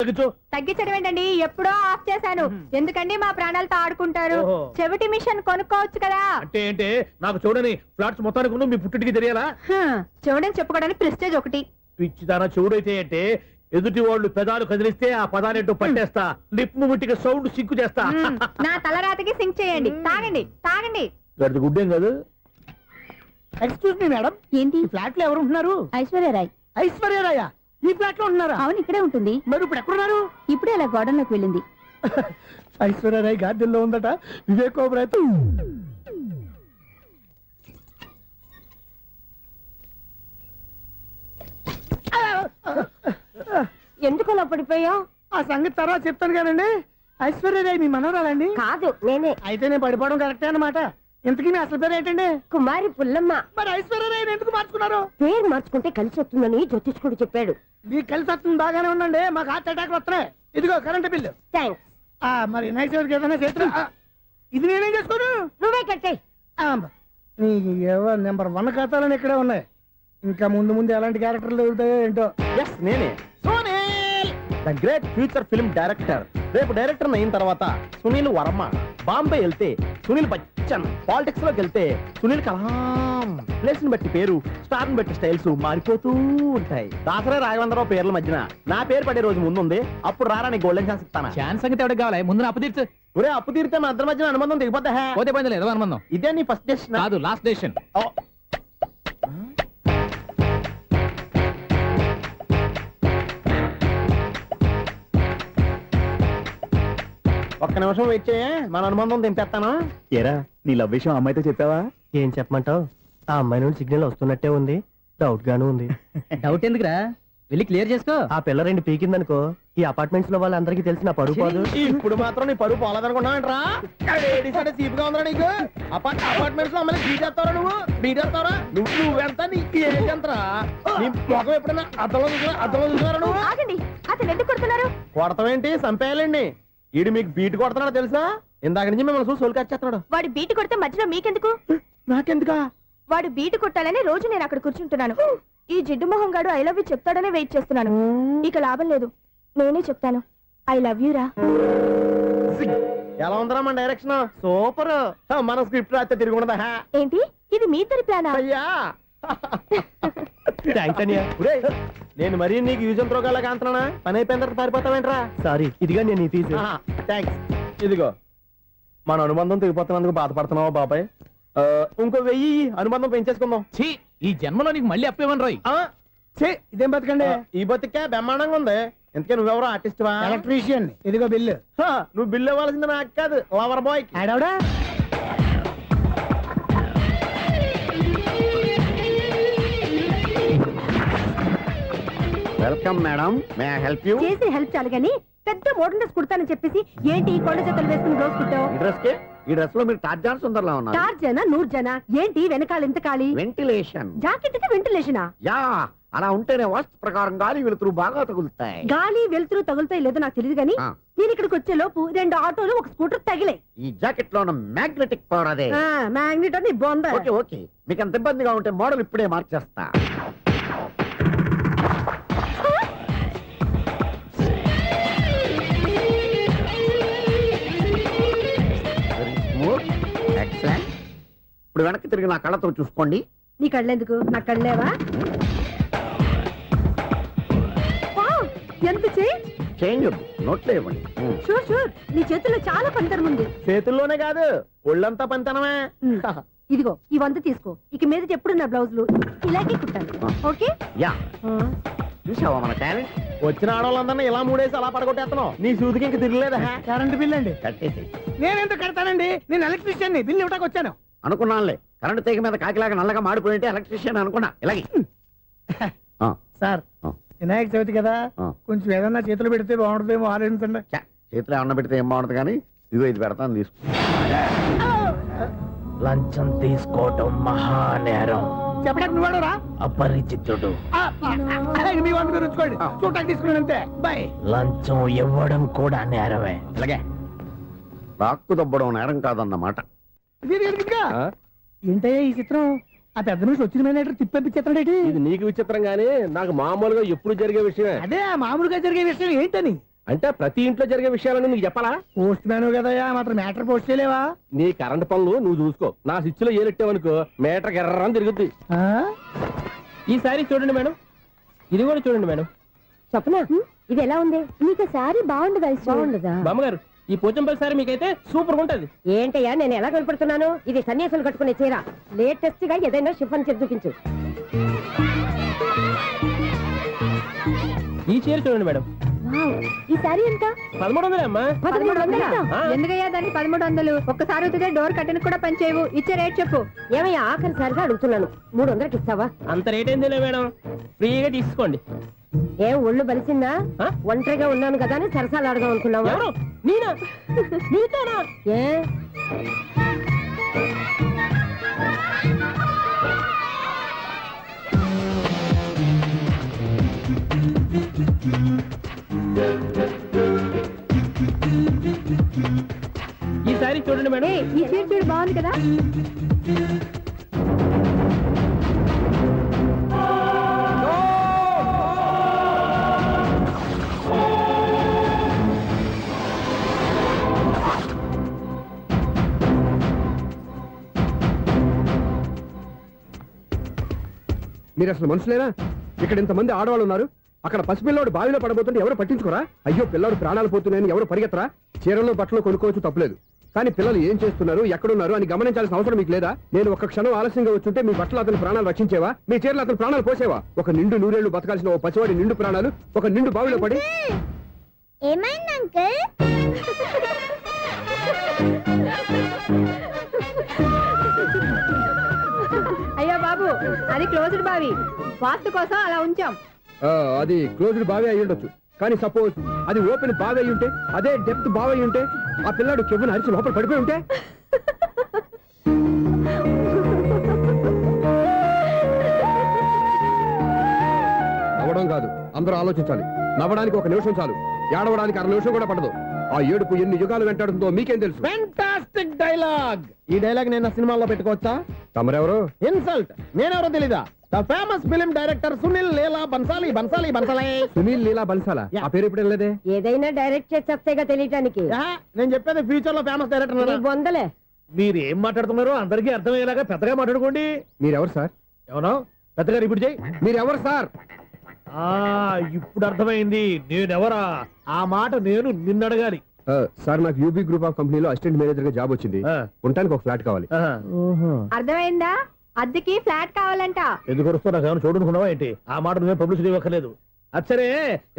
తగ్గించు. తగ్గించడం ఏంటండి, ఎప్పుడో ఆఫ్ చేశాను. ఎందుకండి మా ప్రాణాలతో ఆడుకుంటారు? ఓహో. చెవిటి మిషన్ కొనుక్కోవచ్చు కదా. అంటే ఏంటే నాకు చూడని ఫ్లాట్స్ మొత్తానికి ఉన్న మీ పుట్టింటికి తెలియాలా? చెవిడని చెప్పుకోవడానికి ప్రెస్టేజ్ ఒకటి. పిచ్చిదానా చెవుడైతే అంటే ఎదుటి వాళ్ళు పెదాలు కదిలిస్తే ఆ పదాలేంటో పట్టేస్తా. లిప్ ముట్టికి సౌండ్ సింకు చేస్తా. నా తలరాతకి సింక్ చేయండి. తాగండి తాగండి. గడిది గుడ్డేం కాదు. ఎక్స్క్యూజ్ మీ మేడం, ఏంటి? ఈ ఫ్లాట్ లో ఎవరు ఉంటున్నారు? ఐశ్వర్యరాయ్. ఐశ్వర్యరాయ ఈ ఫ్లాట్ లో ఉంటున్నారా? అవును, ఇక్కడే ఉంటుంది. మరి ఇప్పుడు ఎక్కడున్నారు? ఇప్పుడే అలా గోడంలోకి వెళ్ళింది. ఐశ్వర్యరాయ్ గార్డెన్ లో ఉందట. వివేక్ ఓబరాయ్ ఎందుకు అలా పడిపోయావు? ఆ సంగతి తర్వాత చెప్తాను కానండి. ఐశ్వర్యరాయ్ మీ మనవరాలండి? కాదు, నేనే. అయితే నేను పడిపోవడం కరెక్టే అన్నమాట. ఇంతకీ మీ అసలు పేరు ఏంటండి? కుమారి పుల్లమ్మ. మరి ఐశ్వర్యరాయ్ ఎందుకు మార్చుకున్నారు? పేరు మార్చుకుంటే కలిసి వస్తుందని జ్యోతిష్కుడు చెప్పాడు. మీకు కలిసి వస్తుంది, బాగానే ఉండండి. మాకు హార్ట్ అటాక్ వస్తున్నాయి. ఇదిగో కరెంట్ బిల్లు. థ్యాంక్స్. మరి వినాయక చవితికి ఏదైనా చేతులు ఇది నేనేం చేసుకోను. నువ్వే కట్టే. నీకు ఎవరు నెంబర్ 1 ఖాతాలని ఇక్కడే ఉన్నాయి. ఇంకా ముందు ముందు ఎలాంటి క్యారెక్టర్లు దొరుకుతాయో ఏంటో. నేనే the great future film director. రేపు డైరెక్టర్ అయిన తర్వాత సునీల్ వర్మ. బాంబే వెళ్తే సునీల్ బచ్చన్. పాలిటిక్స్ లోకి వెళ్తే సునీల్ కలాం. ప్లేస్ ని బట్టి పేరు, స్టార్ ని బట్టి స్టైల్స్ మారిపోతూ ఉంటాయి. దాసరే రాఘవేంద్రరావు పేర్ల మధ్యన నా పేరు పడే రోజు ముందుంది. అప్పుడు రారా నీ గోల్డెన్ ఛాన్స్ ఇస్తాను. ఛాన్స్ సంగతి ఎవరికి కావాలి? ముందు నా అప్పు తీర్చు. ఒరే అప్పు తీరితే మా ఇద్దరి మధ్యన అనుబంధం దిగిపోతా. పోతే పోయింది లేదు అనుబంధం. ఇదే నీ ఫస్ట్ డెస్టినేషన్ కాదు, లాస్ట్ డెసిషన్. ఒక్క నిమిషం వెయిట్ చేయ, మన అనుబంధం దింపేస్తాను. ఏరా నీ లవ్ విషయం అమ్మాయితో చెప్పావా? ఏం చెప్పమంటావు? ఆ అమ్మాయి నుండి సిగ్నల్ వస్తున్నట్టే ఉంది. డౌట్ గాను ఉంది. డౌట్ ఎందుకురా, వెళ్ళి క్లియర్ చేసుకో. ఆ పిల్ల 2 పీకిందనుకో, ఈ అపార్ట్మెంట్స్ లో వాళ్ళందరికీ తెలిసిన పరుగు పోదు. ఇప్పుడు మాత్రం నీ పరువు పోలేదనుకున్నావేంట్రా? సీపుగా ఉందా నీకు? అపార్ట్మెంట్స్ లో అమ్మని బీటేస్తావరా? నువ్వేస్తావరా? నువ్వెంత నీకు ఏంటంతరా? నీ ముఖం ఎప్పుడైనా అర్థంలో చూసారా నువ్వు? ఆగండి, అతను ఎందుకు కొడుతున్నారు? కొడతావేంటి? చంపేయాలండి. ఈడు మీకు బీట్ కొడుతున్నాడు తెలుసా? ఇందాక నుంచి మిమ్మల్ని చూసి సోలు కచ్చేస్తున్నాడు. వాడు బీటు కొడితే మధ్యలో మీకెందుకు? నాకెందుకా? వాడు బీటు కొట్టాలని రోజు నేను అక్కడ కూర్చుంటున్నాను. ఈ జిడ్డు మొహం గాడు ఐ లవ్ యూ చెప్తాడనే వెయిట్ చేస్తున్నాను. ఇక లాభం లేదు, నేనే చెప్తాను. ఐ లవ్ యూ రా. ఎలా ఉందరా మన డైరెక్షన్? సూపర్. మన స్క్రిప్ట్ రాస్తే తిరిగి ఉండదా? ఏంటి ఇది మీ ఇద్దరి ప్లానా? అయ్యా నేను మరీ నీకు యూజ్ అంత రోగాలకు అంటున్నా. పని అయిపోయిన తర్వాత పారిపోతావేంట్రా? సారీ, ఇదిగా నేను ఈ ఫీజు. థ్యాంక్స్. ఇదిగో మన అనుబంధం తెగిపోతున్నందుకు బాధపడుతున్నావా బాబాయ్? ఇంకో 1000 అనుబంధం పెంచేసుకుందాం. ఛీ, ఈ జన్మలో నీకు మళ్ళీ అప్పేమని రాయి. ఇదేం బతకండి. ఈ బతికే బ్రహ్మాండంగా ఉంది. ఎందుకే నువ్వెవరో ఆర్టిస్ట్ వా? ఎలక్ట్రీషియన్. ఇదిగో బిల్లు. నువ్వు బిల్లు ఇవ్వాల్సింది నాకు కాదు, లవర్ బాయ్. ఆడవడా? Welcome madam, may I help you? చేసి హెల్ప్ చాలు గానీ పెద్ద మోడల్ డ్రెస్ కుడతానని చెప్పేసి ఏంటి కొండ జతలు వేసుకుని రోజు కుట్టావు? ఈ డ్రెస్ లో మీరు టార్జాన్ సుందర్లా ఉన్నారు. 4 జన 100 జన ఏంటి వెనకాల ఎంత ఖాళీ? వెంటిలేషన్. జాకెట్ కి వెంటిలేషనా? యా, అలా ఉంటేనే వాస్తు ప్రకారం గాలి వెలుతురు బాగా తగులుతాయి. గాలి వెలుతురు తగులుతాయి లేదో నాకు తెలియదు గానీ నేను ఇక్కడికి వచ్చే లోపు 2 ఆటోలు 1 స్కూటర్ తగిలే. ఈ జాకెట్ లో ఉన్న మ్యాగ్నెటిక్ పవర్ అదే. మ్యాగ్నెట్ అని బొంద. ఓకే ఓకే, మీకు అంత ఇబ్బందిగా ఉంటే మోడల్ ఇప్పుడే మార్చేస్తా. ఇప్పుడు వెనక్కి తిరిగి నా కళ్ళతో చూసుకోండి. నీ కళ్ళెందుకు? నా కళ్ళేవా? ఎంత చేంజ్ నోట్లో ఇవ్వండి. షూర్ షూర్, నీ చేతుల్లో చాలా పంతరం ఉంది. చేతుల్లోనే కాదు, ఒళ్ళంతా పంతనమే. ఇదిగో ఈ 100 తీసుకో. ఇక మీద ఎప్పుడు నా బ్లౌజులు ఇలాగే కుట్టాను. ఓకే? యా. చూసావా మన టాలెంట్? వచ్చిన ఆడవాళ్ళందరినీ ఇలా మూడేసి అలా పడగొట్టేస్తున్నావు. నీ సూదికి ఇంక తిరగలేదా? కరెంట్ బిల్ అండి. కట్టేసి. నేనెందుకు కడతానండి? నేను ఎలక్ట్రీషియన్ ని. బిల్లు ఇవ్వడానికి వచ్చాను. అనుకున్నానులే, కరెంట్ తీగ మీద కాకిలాగా నల్లగా మాడిపోయింటే ఎలక్ట్రీషియన్ అనుకున్నా. ఇలాగే సార్, వినాయక చవితి కదా, కొంచెం ఏదన్నా చేతులు పెడితే బాగుంటుందేమో ఆలోచించండి. చేతిలో ఏమన్నా పెడితే ఏం బాగుంటుంది కానీ ఇదిగో ఇది పెడతాను, తీసుకో. లంచం తీసుకోవటం మహానేరం. చెప్పడానికి నువ్వాడరా? అపరిచితుడు. మీ వంద మీరు ఉంచుకోండి, చూడటానికి తీసుకున్నాను అంతే. బాయ్. లంచం ఇవ్వడం కూడా నేరమే. ఇలాగే రాక్కు దబ్బడం నేరం కాదన్నమాట. ఏంటయ్యా ఈ చిత్రం? ఆ పెద్ద నుంచి వచ్చిన మేనేటర్ తిప్పించేస్తాడు. ఇది నీకు విచిత్రం గానీ నాకు మామూలుగా ఎప్పుడు జరిగే విషయమే. అదే ఆ మామూలుగా జరిగే విషయం ఏంటని. అంటే ప్రతి ఇంట్లో జరిగే విషయాలను నీకు చెప్పాలా? పోస్ట్ మ్యాన్ కదయ్యా, మాత్రం మ్యాటర్ పోస్ట్ చేయలేవా? నీ కరెంట్ పనులు నువ్వు చూసుకో. నా స్విచ్ లో ఏలెట్టావనుకో మీటర్ ఎర్రని తిరుగుద్ది. ఆ? ఈసారి చూడండి మేడం, ఇది కూడా చూడండి మేడం. చెప్పనా ఇది ఎలా ఉంది? నీకు సారీ బాగుండదా? బాగుండదా? బామ్మగారు, ఈ పోచంపల్లి సారి మీకైతే సూపర్ ఉంటది. ఏంటయ్యా నేను ఎలా కనపడుతున్నాను? ఇది సన్యాసులు కట్టుకునే చీర. లేటెస్ట్ గా ఏదైనా షిఫన్ చేసి చూపించు. ఈ చీర చూడండి మేడం, ఈ సారీ ఎంత? 1300 అమ్మా. 1300? ఆ. ఎందుకయ్యా దాన్ని 1300? ఒక్కసారి అవుతుందే డోర్ కట్టను కూడా పనిచేయవు. ఇచ్చే రేట్ చెప్పు. ఏమయ్యా ఆఖరిసారిగా అడుగుతున్నాను, 300కి ఇస్తావా? అంత రేట్ ఏందిలే మేడం, ఫ్రీగా తీసుకోండి. ఏం ఒళ్ళు బలిసిందా? ఆ? ఒంటరిగా ఉన్నాను కదా అని సరసాలు అడగా అనుకున్నావా? ఎవరు? నేనా? నీతోనా? ఏ ఈ సారీ చూడండి మేడం. ఈ చీర చూడు బాగుంది కదా. మీరు అసలు మనుషులేనా? ఇక్కడ ఇంతమంది ఆడవాళ్ళు ఉన్నారు, అక్కడ పసిపిల్లాడు బావిలో పడబోతుంటే ఎవరు పట్టించుకోరా? అయ్యో పిల్లాడు ప్రాణాలు పోతున్నాయని ఎవరు పరిగెత్తరా? చీరల్లో బట్టలు కొనుక్కోవచ్చు, తప్పలేదు. కానీ పిల్లలు ఏం చేస్తున్నారు, ఎక్కడున్నారు అని గమనించాల్సిన అవసరం మీకు లేదా? నేను ఒక్క క్షణం ఆలస్యంగా వచ్చుంటే మీ బట్టలు అతని ప్రాణాలు రక్షించేవా? మీ చీరలు అతని ప్రాణాలు పోసేవా? ఒక నిండు నూరేళ్లు బతకాల్సిన ఓ పసివాడి నిండు ప్రాణాలు ఒక నిండు బావిలో పడి. ఏమైంది అంకుల్? అయ్యో బాబు, అది క్లోజ్డ్ బావి, వాస్తు కోసం అలా ఉంచాం. అది క్లోజ్డ్ బావి అయి ఉండొచ్చు, కానీ సపోజ్ అది ఓపెన్ బావి అయి ఉంటే, అదే డెప్త్ బావి అయి ఉంటే, ఆ పిల్లాడు చెవును అరిచి లోపల పడిపోయి ఉంటే. నవ్వడం కాదు, అందరూ ఆలోచించాలి. నవ్వడానికి ఒక నిమిషం చాలు, ఏడవడానికి 1/2 నిమిషం కూడా పడదు. ఆ ఏడుపు ఎన్ని యుగాలు వెంటాడుతుందో మీకేం తెలుసు? Fantastic dialogue. ఈ డైలాగ్ నేను సినిమాలో పెట్టుకోవచ్చా? తమరెవరు? ఇన్సల్ట్. నేనెవరో తెలీదా? The famous film director Sunil Leela Bansali. Bansali Bansali Sunil Leela బన్సాలా? Yeah. ఆ పేరు ఇప్పుడు లేదే. ఏదైనా డైరెక్ట్ చేసేస్తేగా తెలియటానికి. నేను చెప్పేది ఫ్యూచర్ లో ఫేమస్ డైరెక్టర్. బొందలే. మీరు ఏం మాట్లాడుతున్నారో అందరికీ అర్థమయ్యేలాగా పెద్దగా మాట్లాడుకోండి. మీరెవరు సార్? ఏమన్నా పెద్దగా రిపీట్ చేయి. మీరెవరు సార్? ఇప్పుడు అర్థమైంది నేనెవరా. ఆ మాట నేను నిన్ను అడగాలి. సార్, నాకు యూబీ గ్రూప్ ఆఫ్ కంపెనీలో అసిస్టెంట్ మేనేజర్ గా జాబ్ వచ్చింది. ఆ. ఉండటానికి ఒక ఫ్లాట్ కావాలి. ఆహా. అర్థమైందా? అద్దెకి ఫ్లాట్ కావాలంట. ఎందుకు వస్తున్నా నాకు ఏమైనా చూడనుకున్నావా ఏంటి? ఆ మాట నువ్వే పబ్లిసిటీ ఇవ్వక్కర్లేదు. అచ్చరే,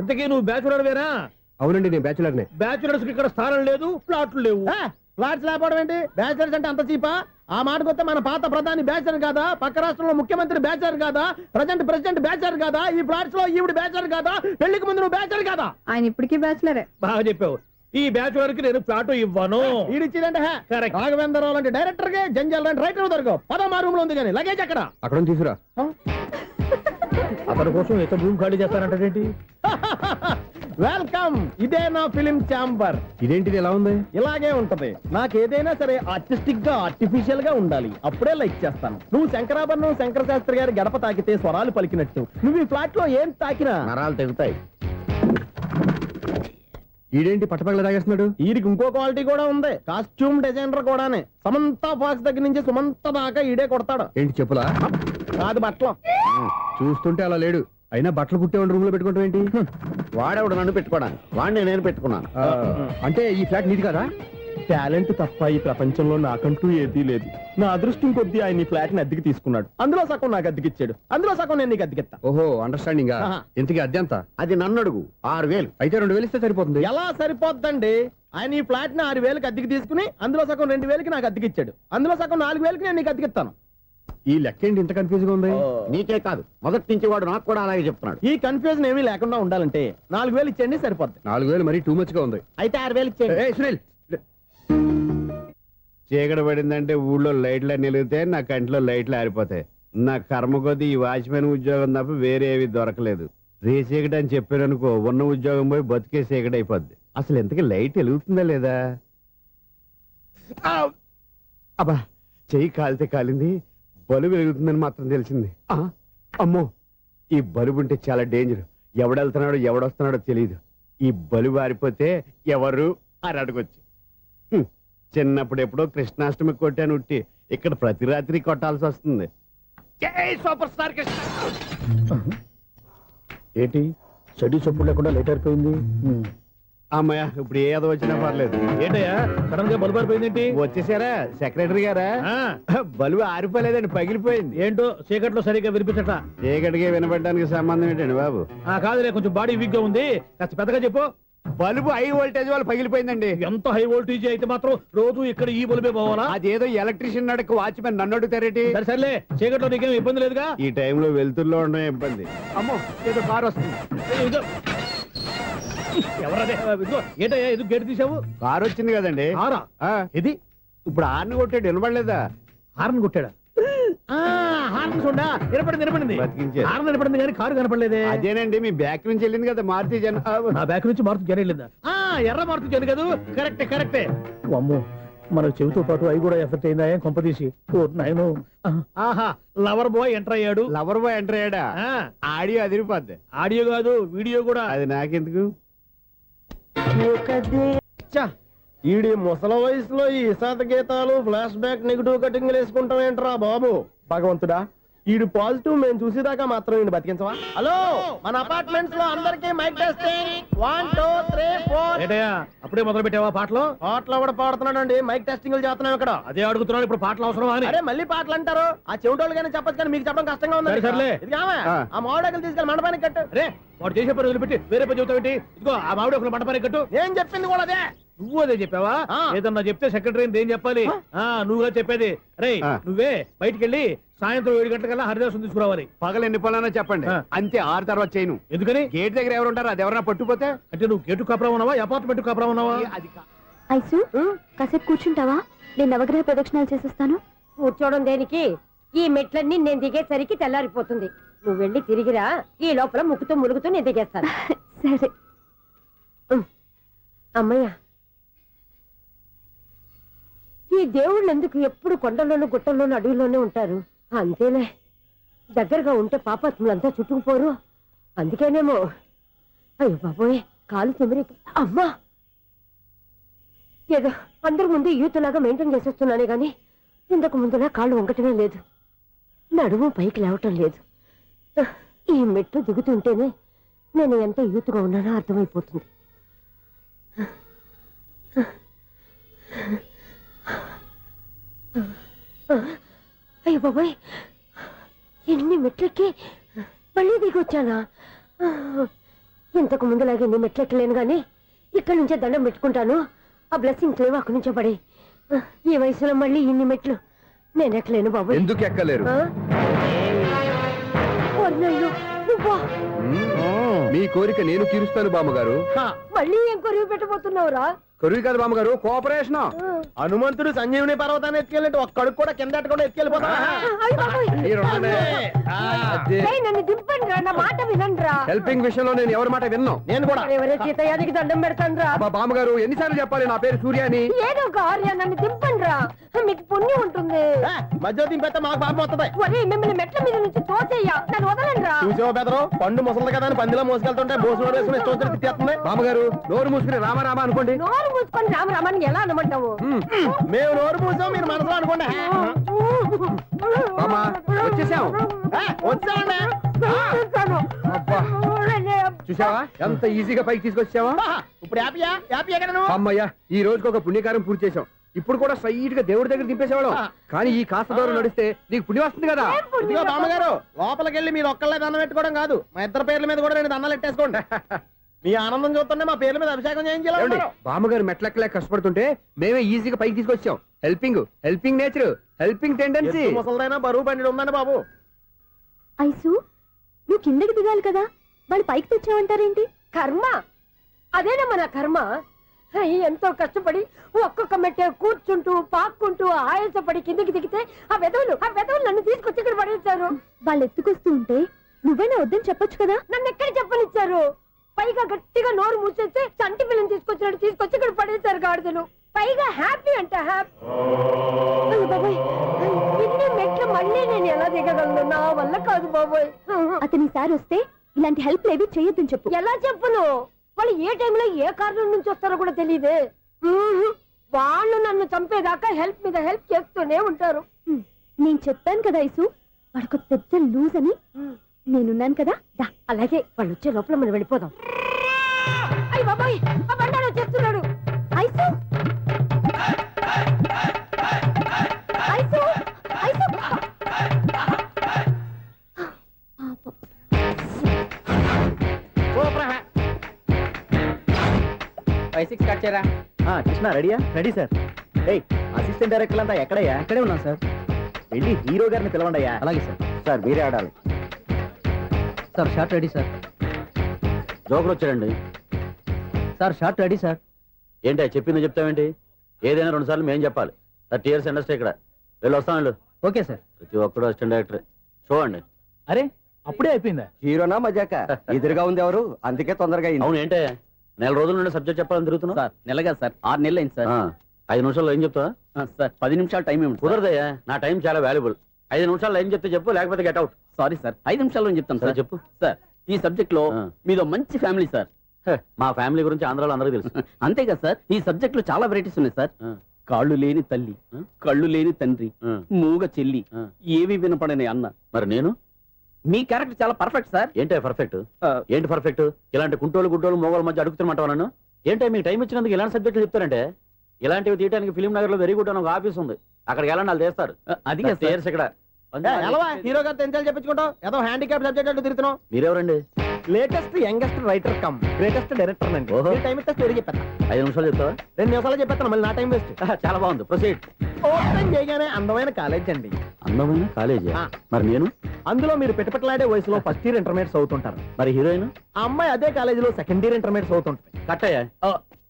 ఇంతకీ నువ్వు బ్యాచులర్ వేరా? అవునండి, నేను బ్యాచులర్నే. బ్యాచులర్స్ కి ఇక్కడ స్థానం లేదు, ఫ్లాట్లు లేవు. ఫ్లాట్స్ లేకపోవడం ఏంటి? బ్యాచిలర్స్ అంటే అంత చీపా? ఆ మాటకొస్తే మన పాత ప్రధాని బ్యాచర్ కాదా? పక్క రాష్ట్రంలో ముఖ్యమంత్రి బ్యాచర్ కాదా? ప్రెసిడెంట్ బ్యాచర్ కాదా? ఈ ఫ్లాట్స్ లో ఈవిడ బ్యాచర్ కాదా? పెళ్లికి ముందు నువ్వు బ్యాచర్ కాదా? ఆయన ఇప్పటికీ బ్యాచులరే. బాగా చెప్పావు. ఈ బ్యాచులర్ కి నేను ఫ్లాట్ ఇవ్వను. ఈడిచ్చిందంటే Correct. రాఘవేంద్రరావు లాంటి డైరెక్టర్ గే జంజల్ లాంటి రైటర్ దొరకవు. పదమా రూమ్ లో ఉంది కానీ లగేజ్ అక్కడ. అక్కడ తీసుకురా. అతని కోసం ఎంత రూమ్ ఖాళీ చేస్తానంటే వెల్కమ్. ఇదే నా ఫిలిం ఛాంబర్. ఇదేంటిది ఎలా ఉంది? ఇలాగే ఉంటది. నాకు ఏదైనా సరే ఆర్టిస్టిక్ గా ఆర్టిఫిషియల్ గా ఉండాలి, అప్పుడే లైక్ చేస్తాను. నువ్వు శంకరాభరణం శంకర శాస్త్రి గారి గడప తాకితే స్వరాలు పలికినట్టు నువ్వు ఈ ఫ్లాట్ లో ఏం తాకినా నరాలు తెగుతాయి. ఈడేంటి పట్టపగల తాగేస్తున్నాడు? వీడికి ఇంకో క్వాలిటీ కూడా ఉంది. కాస్ట్యూమ్ డిజైనర్ కూడానే. సమంత ఫాక్స్ దగ్గర నుంచి సుమంత దాకా ఈడే కొడతాడు. ఏంటి చెప్పులా? కాదు బట్టలు. చూస్తుంటే అలా లేడు. అయినా బట్టలు కుట్టేవాడి రూమ్ లో పెట్టుకుంటాం ఏంటి? వాడేవాడు నన్ను పెట్టుకోవడానికి, వాడిని నేను పెట్టుకున్నాను. అంటే ఈ ఫ్లాట్ నీది కదా? టాలెంట్ తప్ప ఈ ప్రపంచంలో నాకంటూ ఏదీ లేదు. నా అదృష్టం కొద్దీ ఆయన ఈ ఫ్లాట్ ని అద్దెకి తీసుకున్నాడు. అందులో సగం నాకు అద్దెకిచ్చాడు, అందులో సగం నేను నీకు అద్దెకిస్తా. ఓహో, అండర్స్టాండింగ్. ఆహా. ఇంతకీ అద్దె ఎంత? అది నన్ను అడుగు. 6000. అయితే 2000 ఇస్తే సరిపోతుంది. ఎలా సరిపోద్దండి? ఆయన ఈ ఫ్లాట్ ని 6000కి అద్దెకి తీసుకుని అందులో సగం 2000కి నాకు అద్దెకిచ్చాడు, అందులో సగం 4000కి నేను నీకు అద్దెకిస్తాను. ఈ లెక్క ఏంటి ఇంత కన్ఫ్యూజ్ గా ఉంది? నీకే కాదు, మొదటి నుంచి వాడు నాకు కూడా అలాగే చెప్తున్నాడు. ఈ కన్ఫ్యూజన్ ఏమీ లేకుండా ఉండాలంటే 4000 ఇచ్చేయండి, సరిపోద్ది. 4000 మరీ టూ మచ్ గా ఉంది. అయితే 6000 ఇచ్చేయండి. ఏయ్, సునీల్. చీకటి పడిందంటే ఊళ్ళో లైట్లు అన్ని వెలిగితే నా కంటిలో లైట్లు ఆరిపోతాయి. నా కర్మ కొద్దీ ఈ వాచ్మెన్ ఉద్యోగం తప్ప వేరే ఏవి దొరకలేదు. రేచీకటి అని చెప్పారనుకో, ఉన్న ఉద్యోగం పోయి బతికే చీకటి అయిపోద్ది. అసలు ఇంతకీ లైట్ వెలుగుతుందా లేదా? అబ్బా, చెయ్యి కాలితే కాలింది, బలుబు వెలుగుతుందని మాత్రం తెలిసింది. అమ్మో, ఈ బలుబు ఉంటే చాలా డేంజర్. ఎవడెళ్తున్నాడో ఎవడొస్తున్నాడో తెలియదు. ఈ బలి వారిపోతే ఎవరు అని అడగొచ్చు. హ్మ్. చిన్నప్పుడు ఎప్పుడో కృష్ణాష్టమి కొట్టాను ఉట్టి, ఇక్కడ ప్రతి రాత్రి కొట్టాల్సి వస్తుంది. జై సూపర్ స్టార్ కృష్ణ. ఏంటి చెడు చప్పుడు లేకుండా లేట్ అయిపోయింది. అమ్మయ్య, ఇప్పుడు ఏదో వచ్చినా పర్లేదు. ఏంటయ్యా సడన్ గా బల్బు అయిపోయిందేంటి? వచ్చేసారా సెక్రటరీ గారా? బలువు ఆరిపోలేదండి, పగిలిపోయింది. ఏంటో చీకట్లో సరిగ్గా వినిపించట. చీకటికి వినపడడానికి సంబంధం ఏంటండి బాబు? కాదులే, కొంచెం బాడీ వీక్ గా ఉంది, కాస్త పెద్దగా చెప్పు. బల్బు హై వోల్టేజ్ వాళ్ళు పగిలిపోయిందండి. ఎంత హై వోల్టేజ్ అయితే మాత్రం రోజు ఇక్కడ ఈ బల్బే పోవాలా? అదేదో ఎలక్ట్రీషియన్ నడక వాచ్మెన్ నన్ను అడుగుతారేటి? సరే సర్లే, చీకట్లో నీకేం ఇబ్బంది లేదుగా? ఈ టైంలో వెళ్తుల్లో ఉండడం ఇబ్బంది. అమ్మో ఏదో కారు వస్తుంది. ఇదో. ఎవరదే? ఇదిగో, ఏంటయ్యా ఎందుకు గేట్ తీసావు? కారు వచ్చింది కదండి. కారా? ఆ, ఇది ఇప్పుడు ఆర్ని కొట్టాడు, వినపడలేదా? హార్న్ కొట్టాడా? హార్న్ చూడా వినపడింది. బతికించారు. హార్న్ వినపడింది కానీ కారు కనపడలేదే. అదేనండి, మీ బ్యాక్ నుంచి వెళ్ళింది కదా మారుతి జన. నా బ్యాక్ నుంచి మారుతు జరగలేదా? ఎర్ర మారుతు జన కదా. కరెక్టే. అమ్మో, మన చెవితో పాటు అవి కూడా ఎఫెక్ట్ అయిందా ఏం కొంపదీసి? నాయను. ఆహా, లవర్ బాయ్ ఎంటర్ అయ్యాడు. లవర్ బాయ్ ఎంటర్ అయ్యాడా? ఆడియో అదిరిపోద్ది. ఆడియో కాదు వీడియో కూడా. అది నాకెందుకు? ఈడి ముసల వయసులో ఈ ఇసాత గీతాలు, ఫ్లాష్ బ్యాక్, నెగిటివ్ కటింగ్ వేసుకుంటాం ఏంట్రా బాబు? భగవంతుడా, ఈడు పాజిటివ్ మేము చూసేదాకా మాత్రం ఈయన బతికించవా? హలో, మన అపార్ట్మెంట్స్ లో అందరికీ మైక్ టెస్టింగ్. 1 2 3 4. ఏంటయ్యా అప్పుడే మొదలు పెట్టావా పాటలు? పాటలు కూడా పాడుతున్నాడు అండి, మైక్ టెస్టింగ్ చేస్తున్నాం ఇక్కడ. అదే అడుగుతున్నాడు, ఇప్పుడు పాటలు అవసరమా అని. అరే మళ్ళీ పాటలు అంటారు, ఆ చెవిటోళ్ళు కానీ చెప్పచ్చు కానీ మీకు చెప్పడం కష్టంగా ఉంది. సర్లే. ఇది ఆ మామిడాకులు తీసుకెళ్ళి మండపానికి కట్టు. అరే వాడు చేసే పని వదిలిపెట్టి వేరే పని చెబుతావేంటి? ఇదిగో ఆ మామిడి ఒకరు మంటపానికి కట్టు. నేను చెప్పింది కూడా అదే. నువ్వు అదే చెప్పావా? ఏదన్నా చెప్తే సెక్రటరీ ఏం చెప్పాలి? నువ్వుగా చెప్పేది. రే నువ్వే బయటికి వెళ్ళి సాయంత్రం 7 గంటలకల్లా హరిదాసుని తీసుకురావాలి. పగలు ఎన్ని పనులన్నా చెప్పండి, అంతే. 6 తర్వాత చేయను. ఎందుకని? గేట్ దగ్గర ఎవరు ఉంటారు, అది ఎవరన్నా పట్టుపోతే. అంటే నువ్వు గేటు కాపురా ఉన్నావా, అపార్ట్మెంట్ కాపురా ఉన్నావా? అది ఐసు కాసేపు కూర్చుంటావా? నేను నవగ్రహ ప్రదక్షిణాలు చేసేస్తాను. కూర్చోవడం దేనికి? ఈ మెట్లన్నీ నేను దిగేసరికి తెల్లారిపోతుంది. నువ్వు వెళ్ళి తిరిగిరా, ఈ లోపల ముక్కుతూ ములుగుతూ నేను దిగేస్తాను. సరే. అమ్మయ్య, ఈ దేవుళ్ళు ఎందుకు ఎప్పుడు కొండల్లోనూ గుట్టల్లోనూ అడవిలోనే ఉంటారు? అంతేలే, దగ్గరగా ఉంటే పాపాత్ములంతా చుట్టుకుపోరు. అందుకేనేమో. అయ్యో బాబోయ్, కాలు తిమిరి. అమ్మా, ఏదో అందరి ముందు యూత్లాగా మెయింటైన్ చేసేస్తున్నానే గాని ఇంతకు ముందులా కాళ్ళు వంకటమే లేదు, నడుము పైకి లేవటం లేదు. ఈ మెట్లు దిగుతుంటేనే నేను ఎంత యూత్గా ఉన్నానో అర్థమైపోతుంది. అయ్యో బాబాయ్, ఎన్ని మెట్లెక్కి మళ్ళీ దిగొచ్చానా? ఇంతకు ముందులాగే ఎన్ని మెట్లెక్కలేను గాని ఇక్కడి నుంచే దండం పెట్టుకుంటాను. ఆ బ్లెస్సింగ్స్ లేవు అక్కడి నుంచే పడే. ఈ వయసులో మళ్ళీ ఇన్ని మెట్లు నేను ఎక్కలేను బాబు. ఎందుకు ఎక్కలేరు? నువ్వా? మీ కోరిక నేను తీరుస్తాను బామ్మగారు. మళ్ళీ ఏం కొరివి పెట్టబోతున్నావురా? కొరువు కాదు బామ్మగారు, కోఆపరేషన్. హనుమంతుడు సంజీవుని పర్వతాన్ని ఎత్తుకెళ్ళినట్టు ఒక్కడికి కూడా కింద ఎట్టకుండా ఎత్తుకెళ్ళిపోతా. నన్ను దింపండి రా, నా మాట వినండి రా. హెల్పింగ్ విషయంలో నేను ఎవరి మాట విన్నాను. నేను కూడా. ఎవరే సీతయ్యానికి దండం పెడతాను రా. బామ్మగారు ఎన్నిసార్లు చెప్పాలి నా పేరు సూర్య అని? ఏదో ఒక ఆర్య, నన్ను దింపండి రా, మీకు పుణ్యం ఉంటుంది. మధ్య దింపేస్తే మాకు పాపం వస్తుంది. ఒరే, మిమ్మల్ని మెట్ల మీద నుంచి తోసేయ్యా, నన్ను వదలండి రా. చూసావా బెదరు, పండు ముసలి కదా అని పందిలో మోసుకెళ్తుంటే మోసులో వేసుకుని ఇష్టం తిట్టేస్తుంది. బామ్మగారు నోరు మూసుకుని రామారామా అనుకోండి. నోరు మూసుకొని రామరామాన్ని ఎలా అనమంటావు? మేము నోరు మూసాం, మీరు మనసులో అనుకోండి. బామ్మా వచ్చేసాం. వచ్చామండి. అబ్బా, చూసావా ఎంత ఈజీగా పైకి తీసుకొచ్చావా? ఇప్పుడు హ్యాపీయా? హ్యాపీయా కదా నువ్వు? అమ్మయ్యా, ఈ రోజుకి ఒక పుణ్యకారం పూర్తి చేసాం. ఇప్పుడు కూడా స్ట్రైట్ గా దేవుడి దగ్గర దింపేసేవాళ్ళం. కానీ ఈ కాస్త దూరం నడిస్తే నీకు పుణ్యం వస్తుంది కదా. ఇదిగో బామ్మగారు, లోపలికి వెళ్ళి మీరు ఒక్కళ్ళే దండం పెట్టుకోవడం కాదు, మా ఇద్దరు పేర్ల మీద కూడా 2 దండాలు పెట్టేసుకోండి. మీ ఆనందం చూస్తుంటే మా పేర్ల మీద అభిషేకం చేయించాలి. బామ్మగారు మెట్లెక్కలే కష్టపడుతుంటే మేమే ఈజీగా పైకి తీసుకొచ్చాం. Helping nature, helping tendency. ముసలిదైనా బరువు బండి ఉందండి బాబు. ఐసు నువ్వు కిందకి దిగాలి కదా, వాళ్ళు పైకి తెచ్చావంటారేంటి? కర్మ, అదేనమ్మా నా కర్మ. ఎంతో కష్టపడి ఒక్కొక్క మెట్ట కూర్చుంటూ పాక్కుంటూ ఆయాసపడి కిందకి దిగితే ఆ వెధవులు నన్ను తీసుకొచ్చి ఇక్కడ పడేశారు. వాళ్ళు ఎత్తుకొస్తూ ఉంటే నువ్వైనా వద్దని చెప్పొచ్చు కదా. నన్ను ఎక్కడ చెప్పనిచ్చారు? పైగా గట్టిగా నోరు మూసేస్తే చంటి పిల్లని తీసుకొచ్చినట్టు తీసుకొచ్చి ఇక్కడ పడేశారు గాడిదలు. పైగా హ్యాపీ అంటే హ్యాపీ. బాబాయ్, ఇన్ని మెట్లు మళ్ళీ నేను ఎలా దిగగలను? నా వల్ల కాదు బాబోయ్. అతని సార్ వస్తే ఇలాంటి హెల్ప్ లేవి చేయొద్దని చెప్పు. ఎలా చెప్పును? వాళ్ళు ఏ టైంలో ఏ కారణం నుంచి వస్తారో కూడా తెలియదే. వాళ్ళు నన్ను చంపేదాకా హెల్ప్ మీద హెల్ప్ చేస్తూనే ఉంటారు. నేను చెప్పాను కదా ఐసు, వాడికి పెద్ద లూజ్ అని. నేనున్నాను కదా. దా, అలాగే వాళ్ళు వచ్చే లోపల మనం వెళ్ళిపోదాం. అయ్య బాబాయ్, ఆ బండారు వచ్చేస్తున్నాడు. ఐసు ఐసు ఐసు కృష్ణ రెడీయా? Ready sir. ఏయ్, అసిస్టెంట్ డైరెక్టర్ అంతా ఎక్కడయ్యా? ఇక్కడే ఉన్నాం సార్. వెళ్ళి హీరో గారిని పిలవండి అయ్యా. అలాగే సార్. సార్ మీరే ఆడాలి. Sir short ready sir. జోకులు వచ్చాడండి. Sir short ready sir. ఏంటి చెప్పింది చెప్తావేంటి? ఏదైనా 2 సార్లు మేం చెప్పాలి. 30 years ఇండస్ట్రీ ఇక్కడ. వెళ్ళి వస్తాం వెళ్ళు. Okay sir. ప్రతి ఒక్కడు అసిస్టెంట్ డైరెక్టర్. చూడండి. అరే అప్పుడే అయిపోయిందా? హీరోనా మజాక? ఎదురుగా ఉంది ఎవరు, అందుకే తొందరగా అయింది. అవును ఏంటే 4 రోజుల నుండి సబ్జెక్ట్ చెప్పాలని తిరుగుతున్నా? సార్ నెలగా సార్, 6 నెలలు అయింది సార్. 5 నిమిషాల్లో ఏం చెప్తా? సార్ 10 నిమిషాలు టైం ఏమిటి? కుదరదయ్యా, నా టైం చాలా వాల్యుబుల్. 5 నిమిషాల్లో ఏం చెప్తే చెప్పు, లేకపోతే గెట్ అవుట్. సారీ సార్, 5 నిమిషాల్లో చెప్తాను సార్. చెప్పు. సార్ ఈ సబ్జెక్ట్ లో మీదో మంచి ఫ్యామిలీ సార్. మా ఫ్యామిలీ గురించి ఆంధ్రాలో అందరికీ తెలుసు. అంతే కదా సార్, ఈ సబ్జెక్ట్ లో చాలా వెరైటీస్ ఉన్నాయి సార్. కాళ్ళు లేని తల్లి, కళ్ళు లేని తండ్రి, మూగ చెల్లి, ఏవి వినపడని అన్న. మరి నేను? మీ క్యారెక్టర్ చాలా పర్ఫెక్ట్ సార్. ఏంటే పర్ఫెక్ట్? ఏంటి పర్ఫెక్ట్? ఇలాంటి కుంటోలు గుడ్డోలు మోగోల మధ్య అడుగుతున్నమాట నన్ను. ఏంటంటే మీకు టైం ఇచ్చినందుకు ఇలాంటి సబ్జెక్టులు చెప్తారంటే? ఇలాంటివి తీయడానికి ఫిలిం నగర్ లో వెరీ గుడ్ అని ఒక ఆఫీస్ ఉంది, అక్కడికి వెళ్ళండి, వాళ్ళు చేస్తారు. అది కదా సార్. ఇక్కడ హీరో గారితో ఎంత చెప్పించుకుంటావు? ఏదో హ్యాండిక్యాప్ సబ్జెక్ట్ అంటూ తిరుగుతున్నావు. మీరెవరండి? Latest youngest writer cum greatest director అండి. ఓహో. టైం ఇస్తే స్టోరీ చెప్పేస్తా. 5 నిమిషాలు చెప్తావా? 2 నిమిషాలు చెప్పేస్తాను, మళ్ళీ నా టైం వేస్ట్. చాలా బాగుంది, ప్రొసీడ్. ఓపెన్ చేయగానే అందమైన కాలేజ్ అండి. అందమైన కాలేజీ. మరి నేను? అందులో మీరు పెట్టుపట్లాడే వయసులో ఫస్ట్ ఇయర్ ఇంటర్మీడియట్స్ అవుతుంటారు. మరి హీరోయిన్? ఆ అమ్మాయి అదే కాలేజీలో సెకండ్ ఇయర్ ఇంటర్మీడియట్స్ అవుతుంటది. కట్టయ్యా,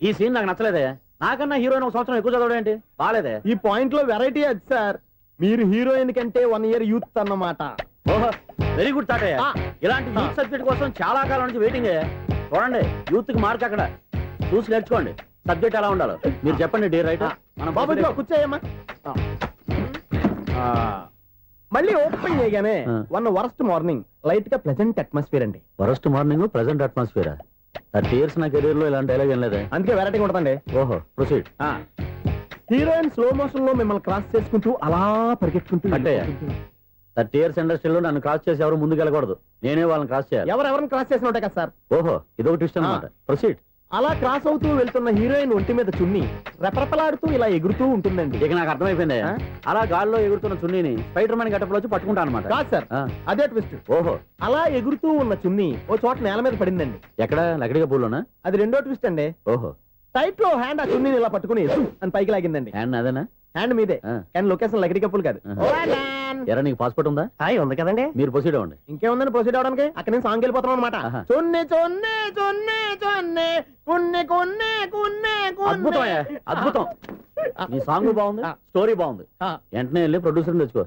ఈ సీన్ నాకు నచ్చలేదే. నాకన్నా హీరోయిన్ 1 సంవత్సరం ఎక్కువ చదవడం ఏంటి? బాలేదే. ఈ పాయింట్ లో వెరైటీ అది సార్. మీరు హీరోయిన్ కంటే 1 year యూత్ అన్నమాట. ఓహో, వెరీ గుడ్ థాట్. ఇలాంటి యూత్ సబ్జెక్ట్ కోసం చాలా కాలం నుంచి వెయిటింగ్. చూడండి, యూత్ కి మార్క్ అక్కడ చూసి నేర్చుకోండి. సబ్జెక్ట్ ఎలా ఉండాలో మీరు చెప్పండి డియర్ రైటర్. మనం బాబు ఇదిగో కూర్చోయమ్మా. మళ్ళీ ఓపెన్ చేయగానే వరస్ట్ మార్నింగ్, లైట్ గా ప్లెజెంట్ అట్మాస్ఫియర్ అండి. Worst morning present atmosphere. 30 years నా కెరీర్ లో ఇలాంటి డైలాగ్ ఏం లేదే. అందుకే వెరైటీ ఉంటుందండి. ఓహో, ప్రొసీడ్. హీరోయిన్ స్లో మోషన్ లో మిమ్మల్ని క్రాస్ చేసుకుంటూ అలా పరిగెట్టుకుంటూ అంటే 30 years ఇండస్ట్రీలో నన్ను క్రాస్ చేసి ఎవరు ముందుకు వెళ్ళకూడదు, నేనే వాళ్ళని క్రాస్ చేయాలి. ఎవరెవరిని క్రాస్ చేసిన ఉంటాయి కదా సార్. ఓహో, ఇదొక ట్విస్ట్ అన్నమాట. ప్రొసీడ్. అలా క్రాస్ అవుతూ వెళ్తున్న హీరోయిన్ ఒంటి మీద చున్ని రెపరెపలాడుతూ ఇలా ఎగురుతూ ఉంటుందండి. ఇక నాకు అర్థమైపోయింది. అలా గాల్లో ఎగురుతున్న చున్నీని స్పైడర్ మ్యాన్ గట్టపులో వచ్చి పట్టుకుంటా అనమాట. కాదు సార్, అదే ట్విస్ట్. ఓహో, అలా ఎగురుతూ ఉన్న చున్ని ఓ చోట నేల మీద పడిందండి. ఎక్కడ? లకడిగా పూల్లోనా? అది రెండో ట్విస్ట్ అండి. ఓహో, టైట్ లో హ్యాండ్ ఆ చున్నీని ఇలా పట్టుకుని అని పైకి లాగిందండి. హ్యాండ్ అదేనా? హ్యాండ్ మీదే, కానీ లొకేషన్ లకడి కప్పులు కాదు. ఎరా, నీకు పాస్పోర్ట్ ఉందా? హాయ్ ఉంది కదండి. మీరు ప్రొసీడ్ అవ్వండి. ఇంకేముందని ప్రొసీడ్ అవడానికి? అక్కడ నేను సాంగ్ వెళ్ళిపోతాను అనమాట. చొన్నే చొన్నే చొన్నే చొన్నే కున్నే కున్నే కున్నే అద్భుతం, అద్భుతం. నీ సాంగ్ బాగుంది, స్టోరీ బాగుంది. వెంటనే వెళ్ళి ప్రొడ్యూసర్ తెచ్చుకో.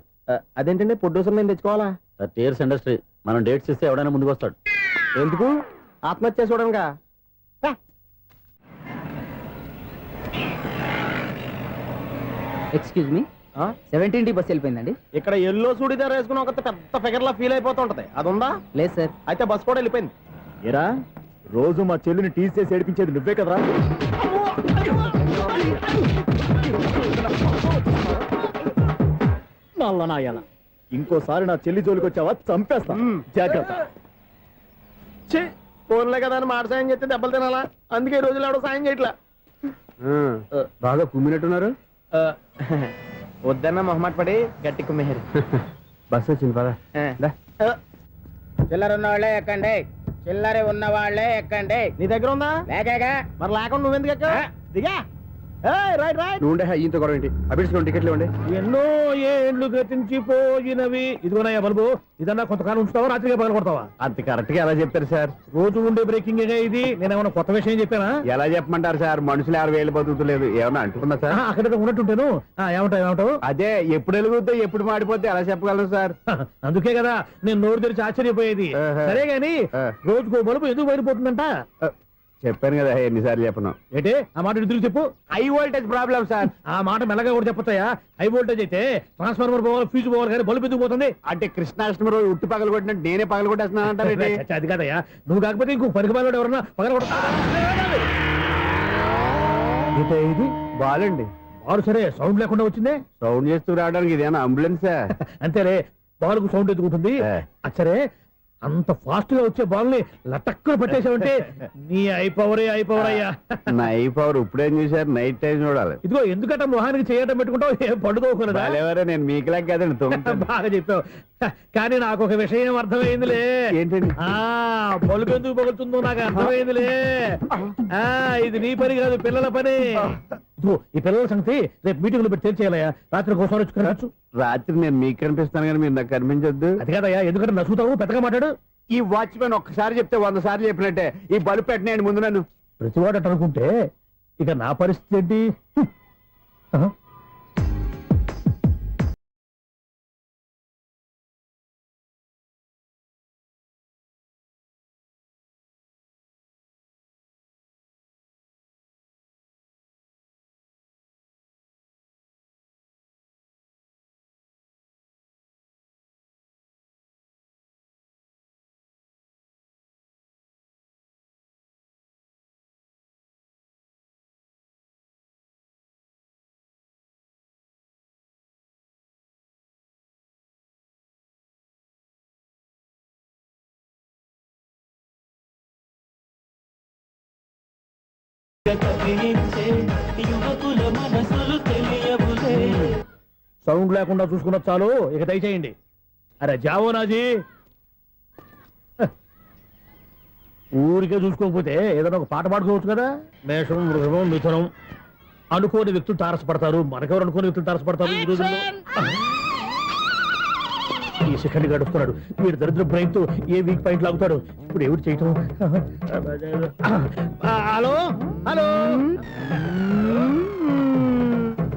అదేంటండి ప్రొడ్యూసర్ నేను తెచ్చుకోవాలా? 30 years ఇండస్ట్రీ, మనం డేట్స్ ఇస్తే ఎవడైనా ముందుకు వస్తాడు. ఎందుకు? ఆత్మహత్య చూడనుగా. Excuse me, 17D bus వెళ్ళిపోయిందండి. ఇక్కడ ఎల్లో చూడిదార్ వేసుకుని ఒక పెద్ద ఫిగర్ లా ఫీల్ అయిపోతుంటది, అది ఉందా? లేదు సార్. అయితే బస్ కూడా వెళ్ళిపోయింది. ఏరా, రోజు మా చెల్లిని టీస్ చేసి ఏడిపించేది నువ్వే కదరా? నల్ల నాయాల, ఇంకోసారి నా చెల్లి జోలికి వచ్చావా చంపేస్తా, జాగ్రత్త. ఫోన్లే కదా అని మాట సాయం చేస్తే దెబ్బలు తినాలా? అందుకే ఈ రోజులు ఎవడో సాయం చేయట్లా. బాగా కుమ్మినట్టున్నారు. వద్దన్న మొహమాట పడి గట్టి కుమ్మేరు. బస్ వచ్చింది పద. చిల్లర ఉన్న వాళ్ళే ఎక్కండి, చిల్లర ఉన్న వాళ్ళే ఎక్కండి. నీ దగ్గర ఉందా? లేకగా మరి లేకుండా నువ్వెందుకు ఎక్క? దిగా. Right right. నువ్వు ఉండే ఈయంతో గొడవ ఏంటి? అభిడ్స్ టికెట్లు ఇవ్వండి. ఎన్నో ఏండ్లు గతించిపోయినవి. ఇదిగోనయ్యా బల్బు, ఇదన్నా కొంతకాలం ఉంచుతావా, రాత్రిగా పగల కొడతావా? అంత కరెక్ట్ గా ఎలా చెప్తారు సార్? రోజు ఉండే బ్రేకింగ్ ఇది. నేనేమన్నా కొత్త విషయం చెప్పానా? ఎలా చెప్పమంటారు సార్? మనుషులు 6 వేలు బతుకుతలేదు, ఏమన్నా అంటున్నా సార్? అక్కడ ఉన్నట్టుంటాను. ఏమంటావు? అదే ఎప్పుడు వెలుగుతో ఎప్పుడు మాడిపోతే ఎలా చెప్పగలరు సార్? అందుకే కదా నేను నోరు తెరిచి ఆశ్చర్యపోయేది. సరే గాని రోజుకో బలుపు ఎందుకు బయటపోతుందంట? చెప్పాను కదా ఎన్నిసార్లు చెప్పను. ఏంటి ఆ మాట ఇటు తిరిగి చెప్పు. High voltage problem sir. ఆ మాట మెల్లగా కూడా చెప్పొచ్చాయా? హై వోల్టేజ్ అయితే ట్రాన్స్ఫార్మర్ పోవాలి, ఫ్యూజ్ పోవాలి, కానీ బల్బు ఎందుకు పోతుంది? అంటే కృష్ణాష్టమి రోజు ఉట్టి పగలు కొట్టినట్టు నేనే పగలు కొట్టేస్తున్నాను అంటారేంటి? చచ్చా, అది కాదయ్యా. నువ్వు కాకపోతే ఇంకో పనికి బాగా ఎవరన్నా పగల ఇది బాలండి. బాలు సరే సౌండ్ లేకుండా వచ్చిందే. సౌండ్ చేస్తూ రావడానికి ఇదేనా అంబులెన్సా? అంతేలే, బాల్కు సౌండ్ ఎత్తుకుంటుంది. ఏ. అచ్చరే అంత ఫాస్ట్ గా వచ్చే బాల్ ని లటక్కున పట్టేసావంటే నీ అయిపోవరే అయ్యా. నైఫ్ అవర్ ఇప్పుడేం చూసారు? నైట్ టైం చూడాలి. ఇదిగో ఎందుకంటే మొహానికి చేయటం పెట్టుకుంటావు, ఏం పండుకోకూడదా? బాలేవరే, నేను మీకులాగా కదండి తొమ్మిది. బాగా చెప్పావు. కానీ నాకు ఒక విషయం అర్థమైందిలే. ఏంటండి? బల్బు ఎందుకు పగులుతుందో నాకు అర్థమైందిలే. ఇది నీ పని కాదు, పిల్లల పని. ఇదిగో ఈ పిల్లల సంగతి రేపు మీటింగ్ లో పెట్టి తెలిసేయాలయ్యా. రాత్రి కోసం వచ్చి రాత్రి నేను మీకు కనిపిస్తాను కానీ మీరు నాకు కనిపించొద్దు. అది కాదయ్యా, ఎందుకంటే నసుగుతావు, పెద్దగా మాట్లాడు. ఈ వాచ్మెన్ ఒక్కసారి చెప్తే 100 సార్లు చెప్పినట్టే. ఈ బల్బు పెట్టినాయండి ముందు నన్ను. ప్రతివాడట అనుకుంటే ఇక నా పరిస్థితి ఏంటి? సౌండ్ లేకుండా చూసుకున్న చాలు, ఇక దయచేయండి. అరే జావో నాజీ, ఊరికే చూసుకోకపోతే ఏదైనా ఒక పాట పాడుకోవచ్చు కదా. మేషం, వృషభం, మిథునం అనుకోని వ్యక్తులు తారసపడతారు. మనకెవరు అనుకోని వ్యక్తులు తారసపడతారు ఈ రోజుల్లో? ఈ సెకండ్ గడుస్తున్నాడు వీడు దరిద్ర బ్రెయిన్ తో ఏ వీక్ పాయింట్ లాగుతాడు. ఇప్పుడు ఎవరు చేయటం? Hello hello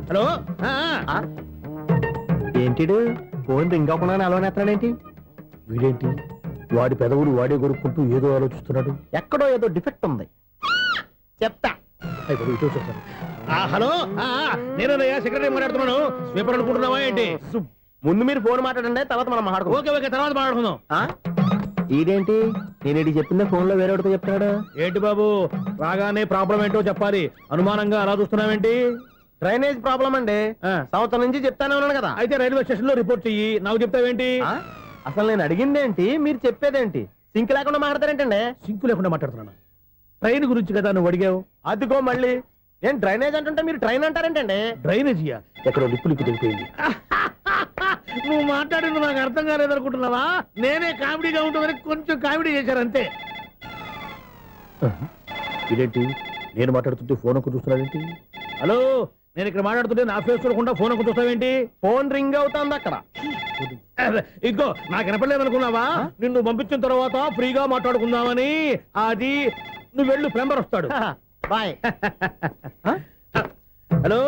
hello. ఏంటిడు ఫోన్ రింగ్ అవ్వకుండా అలవనేస్తాడేంటి? వీడేంటి వాడి పెదవులు వాడే కొరుక్కుంటూ ఏదో ఆలోచిస్తున్నాడు. ఎక్కడో ఏదో డిఫెక్ట్ ఉంది, చెప్తా. అయిపోయి ఇటు వచ్చేస్తాను. హలో, నేనయ్యా సెక్రటరీ మాట్లాడుతున్నాను. స్వీపర్ అనుకుంటున్నావా ఏంటి? ముందు మీరు ఫోన్ మాట్లాడండి, తర్వాత మనం మాట్లాడుకో. ఓకే ఓకే, తర్వాత మాట్లాడుకుందాం. ఇదేంటి నేను చెప్పిందే ఫోన్ లో వేరేవాడితో చెప్తున్నాడు? ఏంటి బాబు, రాగానే ప్రాబ్లం ఏంటో చెప్పాలి. అనుమానంగా అలా చూస్తున్నావేంటి? డ్రైనేజ్ ప్రాబ్లం అండి. సంవత్సరం నుంచి చెప్తానే ఉన్నాను కదా. అయితే రైల్వే స్టేషన్ లో రిపోర్ట్ చెయ్యి, నాకు చెప్తావేంటి? అసలు నేను అడిగిందేంటి, మీరు చెప్పేదేంటి? సింక్ లేకుండా మాట్లాడతారేంటండి? సింకు లేకుండా మాట్లాడుతున్నాను. ట్రైన్ గురించి కదా నువ్వు అడిగావు. అదిగో మళ్ళీ నేను డ్రైనేజ్ అంటుంటే మీరు ట్రైన్ అంటారేంటండి? డ్రైనేజీయా? ఎక్కడో లిప్పు దిగిపోయింది. నువ్వు మాట్లాడింది నాకు అర్థం కాలేదనుకుంటున్నావా? నేనే కామెడీగా ఉంటుందని కొంచెం కామెడీ చేశారు అంతే. ఇదేంటి నేను మాట్లాడుతుంటే ఫోన్ ఒక్క చూస్తున్నావేంటి? హలో, నేను ఇక్కడ మాట్లాడుతుంటే నా ఫేస్ చూడకుండా ఫోన్ ఒక్క చూస్తావేంటి? ఫోన్ రింగ్ అవుతుంది అక్కడ. ఇంకో నాకు వినపడలేదు అనుకున్నావా? నిన్ను పంపించిన తర్వాత ఫ్రీగా మాట్లాడుకుందామని. అది నువ్వు వెళ్ళు, ప్లంబర్ వస్తాడు. Bye. Hello,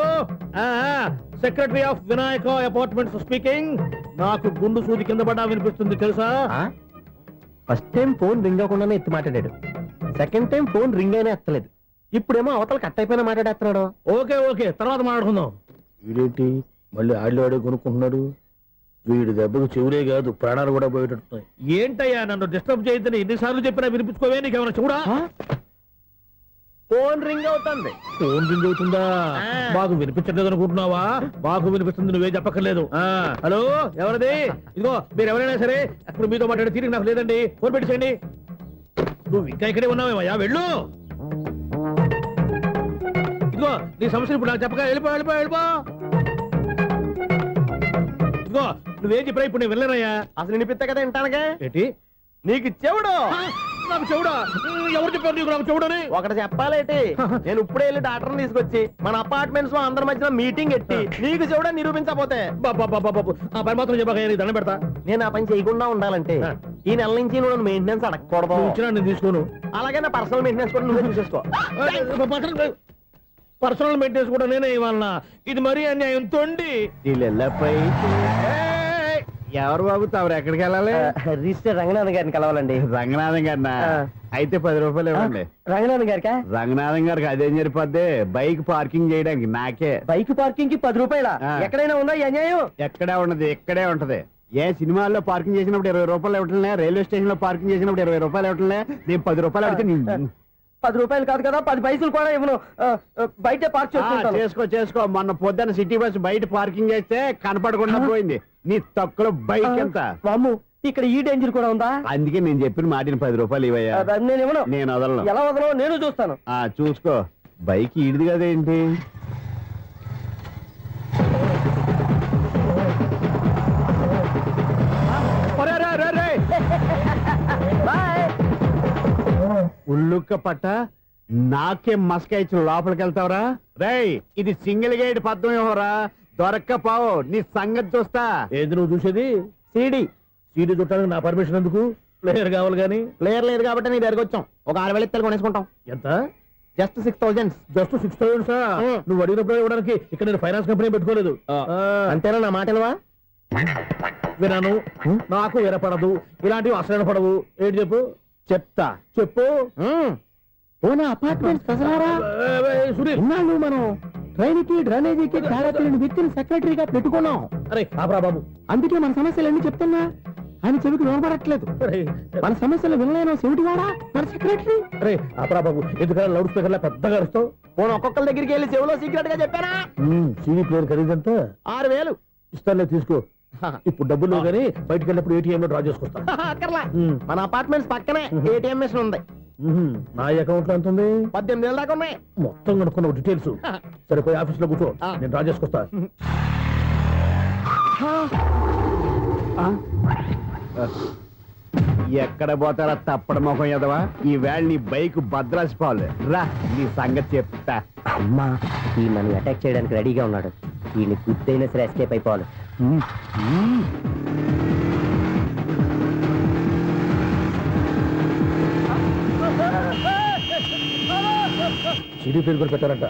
secretary of Vinayaka apartments speaking. నాకు గుండు సూది కింద పడ్డా వినిపిస్తుంది తెలుసా? ఫస్ట్ టైం ఫోన్ రింగ్ అవ్వకుండానే ఎత్తి మాట్లాడాడు. సెకండ్ టైం ఫోన్ రింగ్ అయినా ఎత్తలేదు. ఇప్పుడేమో అవతల కట్ అయిపోయినా మాట్లాడేస్తున్నాడు. ఓకే ఓకే, తర్వాత మాట్లాడుకుందాం. వీడేంటి మళ్ళీ ఆడివాడే కొనుక్కుంటున్నాడు? వీడి దెబ్బకు చెవులే కాదు ప్రాణాలు కూడా పోయేటట్టున్నాయి. ఏంటయ్యా నన్ను డిస్టర్బ్ చేయొద్దని ఎన్నిసార్లు చెప్పినా వినిపించుకోవే? నీకేమైనా చూడా? ఫోన్ రింగ్ అవుతుంది. ఫోన్ రింగ్ అవుతుందా? మాకు వినిపించట్లేదు అనుకుంటున్నావా? మాకు వినిపిస్తుంది, నువ్వే చెప్పక్కర్లేదు. హలో, ఎవరిది? ఇదిగో మీరు ఎవరైనా సరే ఇప్పుడు మీతో మాట్లాడే తీరిక నాకు లేదండి. ఫోన్ పెట్టేసేయండి. నువ్వు ఇంకా ఇక్కడే ఉన్నావేమయ్యా, వెళ్ళు. ఇదిగో నీ సమస్యలు ఇప్పుడు నాకు చెప్పక వెళ్ళిపో వెళ్ళిపో వెళ్ళిపో. ఇదిగో నువ్వేం చెప్పరా ఇప్పుడు నేను వెళ్ళానయ్యా. అసలు వినిపిస్తా కదా వింటానుగా. ఏంటి నీకు చెవుడు? నాకు చెవుడా? ఎవరు చెప్పారు నీకు నాకు చెవుడని? ఒకటి చెప్పాలేటి, నేను ఇప్పుడే వెళ్ళి డాక్టర్ని తీసుకొచ్చి మన అపార్ట్మెంట్స్ లో అందరి మధ్యన మీటింగ్ ఎట్టి నీకు చెవుడా నిరూపించకపోతే ఆ పని మాత్రం చెప్పక దండం పెడతా. నేను ఆ పని చేయకుండా ఉండాలంటే ఈ నెల నుంచి నువ్వు మెయింటెనెన్స్ అడగకూడదు. నేను తీసుకోను. అలాగే నా పర్సనల్ మెయింటెనెన్స్ కూడా నువ్వే చూసేసుకో. పర్సనల్ మెయింటెనెన్స్ కూడా నేనే ఇవ్వాలన్నా? ఇది మరీ అన్యాయం తొండి. ఎవరు బాబు తమరు ఎక్కడికి వెళ్ళాలి రిజిస్టర్ రంగనాథన్ గారిని కలవాలండి. రంగనాథం గారినా అయితే 10 రూపాయలు ఇవ్వండి. రంగనాథన్ గారికా? రంగనాథం గారికి అదేం సరిపోద్ది, బైక్ పార్కింగ్ చేయడానికి నాకే. బైక్ పార్కింగ్ కి 10 రూపాయల? ఆ. ఎక్కడైనా ఉందా ఈ అన్యాయం? ఎక్కడే ఉండదు, ఇక్కడే ఉంటది. ఏ సినిమాల్లో పార్కింగ్ చేసినప్పుడు 20 రూపాయలు ఇవ్వట్లే, రైల్వే స్టేషన్ లో పార్కింగ్ చేసినప్పుడు 20 రూపాయలు ఇవ్వట్లే, నేను 10 రూపాయలు అడిగితే 10 రూపాయలు కాదు కదా, 10 పైసలు కూడా ఇవ్వను. బయట పార్క్ చేసుకుంటాను. చేసుకో. మొన్న పొద్దున్న సిటీ బస్ బయట పార్కింగ్ చేస్తే కనపడకుండా పోయింది. నీ తక్కువ బైక్ ఎంత? వామ్ము, ఇక్కడ ఈ డేంజర్ కూడా ఉందా? అందుకే నేను చెప్పిన మాటిని 10 రూపాయలు ఇవ్వయ్యా. నేను ఇవ్వను. నేను వదలను. ఎలా వదలో నేను చూస్తాను. చూసుకో. బైక్ ఈడిది కదేంటి? ఉల్లుక్క పట్ట నాకే మస్క ఇచ్చి లోపలికి వెళ్తావరా? రేయ్, ఇది సింగిల్ గేట్ పద్మం ఇవ్వరా, దొరక్కపోవు నీ సంగతి చూస్తా. ఏది నువ్వు చూసేది? సీడీ చుట్టానికి నా పర్మిషన్ ఎందుకు? ప్లేయర్ కావాలి గానీ. ప్లేయర్ లేదు కాబట్టి నీ దగ్గరకు వచ్చాం. ఒక 6,000 ఇత్తలు కొనేసుకుంటాం. ఎంత? జస్ట్ 6,000. Just 6,000 sir. నువ్వు అడిగినప్పుడు ఇవ్వడానికి ఇక్కడ నేను ఫైనాన్స్ కంపెనీ పెట్టుకోలేదు. అంతేనా? నా మాటలువా? వినాను, నాకు వినపడదు, ఇలాంటివి అసలు పడవు. ఏంటి చెప్పు? చెప్పు. అపార్ట్మెంట్స్ సునీల్, మనం ట్రైన్ కి డ్రైనేజీకి తేడా తెలియని వ్యక్తిని సెక్రటరీగా పెట్టుకున్నాం. అరే ఆపరా బాబు. అందుకే మన సమస్యలన్నీ చెప్తున్నా. ఆయన చెవికి వినపడట్లేదు. అరే మన సమస్యలు వినలేను చెవిటివాడా మన సెక్రటరీ. అరే ఆపరా బాబు, ఎందుకన్నా లౌడ్ స్పీకర్ లా పెద్దగా అరుస్తావు? పోను ఒక్కొక్కరి దగ్గరికి వెళ్ళి చెవిలో సీక్రెట్ గా చెప్పానా? CD player ఖరీదంతా 6,000. ఇస్తానులే, తీసుకో. ఇప్పుడు డబ్బులు లేవు కానీ బయటకు వెళ్ళినప్పుడు ఏటీఎం లో డ్రా చేసుకొస్తా. అక్కర్లా. మన అపార్ట్మెంట్స్ పక్కనే ఏటీఎం మిషన్ ఉంది. నా అకౌంట్ లో ఎంత ఉంది? 18,000 దాకా ఉన్నాయి. మొత్తం కనుక్కున్న డీటెయిల్స్. సరే పోయి ఆఫీస్ లో కూర్చో, నేను డ్రా చేసుకొస్తా. ఎక్కడ పోతారా తప్పడ మొహం ఎదవా? ఈ వేళ నీ బైక్ భద్రాసిపోవాలి. రా, నీ సంగతి చెప్తా. అమ్మా, ఈ మనం అటాక్ చేయడానికి రెడీగా ఉన్నాడు. ఈయన గుద్దైనా సరే ఎస్కేప్ అయిపోవాలి. సీడీ ప్లేయర్ కూడా పెట్టారంట.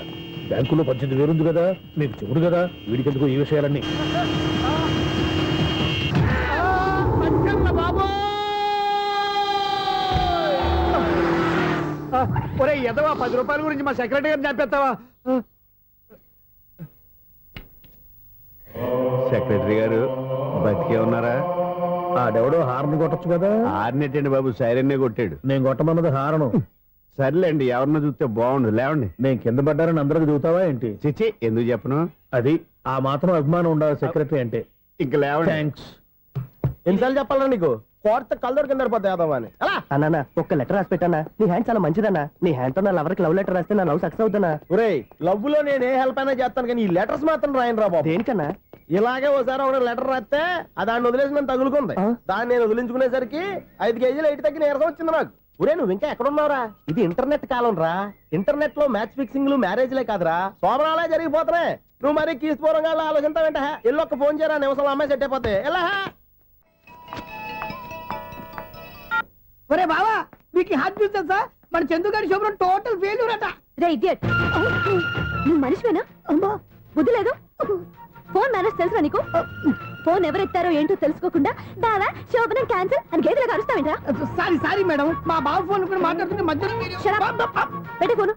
బ్యాంకులో 18,000 ఉంది కదా, మీకు చెవుడు కదా, వీడికెందుకు ఈ విషయాలన్నీ? ఒరే ఎదవా, 10 రూపాయల గురించి మా సెక్రటరీ గారిని చంపేస్తావా? సెక్రటరీ గారు బతికే ఉన్నారా? ఆడెవడో హార్న్ కొట్టచ్చు కదా. ఆరినట్టండి బాబు, సైరన్నే కొట్టాడు. నేను కొట్టమన్నది హారను. సర్లేండి, ఎవరన్నా చూస్తే బాగుండు. లేవండి. నేను కింద పడ్డారని అందరికి చూతావా ఏంటి? చిచ్చి, ఎందుకు చెప్పను? అది ఆ మాత్రం అభిమానం ఉండాలి సెక్రటరీ అంటే. ఇంక లేవండి. థ్యాంక్స్. ఎన్నిసార్లు చెప్పాలరా నీకు? కోర్త కల్దోడు కింద పోతాయి అని. అన్నా, ఒక్క లెటర్ రాసి పెట్టానా? నీ హ్యాండ్ చాలా మంచిదన్నా. నీ హ్యాండ్ తో నా లవర్కి లవ్ లెటర్ రాస్తే నా లవ్ సక్సెస్ అవుతానా? ఒరే, లవ్ లో నేను ఏ హెల్ప్ అయినా చేస్తాను కానీ ఈ లెటర్స్ మాత్రం రాయను రా బాబు. దేనికన్నా? ఇలాగే ఒకసారి ఒక లెటర్ రాస్తే దాన్ని వదిలేసి నన్ను తగులుకుంది. దాన్ని నేను వదిలించుకునేసరికి 5 కేజీలు ఎయిట్ తగ్గి నీరసం వచ్చింది నాకు. ఒరే, నువ్వు ఇంకా ఎక్కడున్నావురా? ఇది ఇంటర్నెట్ కాలం రా. ఇంటర్నెట్ లో మ్యాచ్ ఫిక్సింగ్లు మ్యారేజ్లే కాదురా, శోభనాలే జరిగిపోతున్నాయి. నువ్వు మరి కీస్పూరంగా ఆలోచించావంటే ఎల్లొక్క ఫోన్ చేయరా, నిమిషంలో అమ్మాయి సెట్ అయిపోతే. ఎలా? ఒరే బావా, మీకు హార్ట్ చూస్తా సార్, మన చందుగారి శుభ్రం టోటల్ ఫెయిల్యూర్ అట. రే ఇడియట్, నువ్వు మనిషివేనా? అమ్మా, బుద్ధి లేదు. ఫోన్ మేనేజ్ తెలుసా నీకు? ఫోన్ ఎవరెత్తారో ఏంటో తెలుసుకోకుండా బావా శోభనం క్యాన్సిల్ అని గేదెలకు అరుస్తావేంట్రా? సారీ మేడం, మా బావ ఫోన్ కూడా మాట్లాడుతుంటే మధ్యలో పెట్టే ఫోను.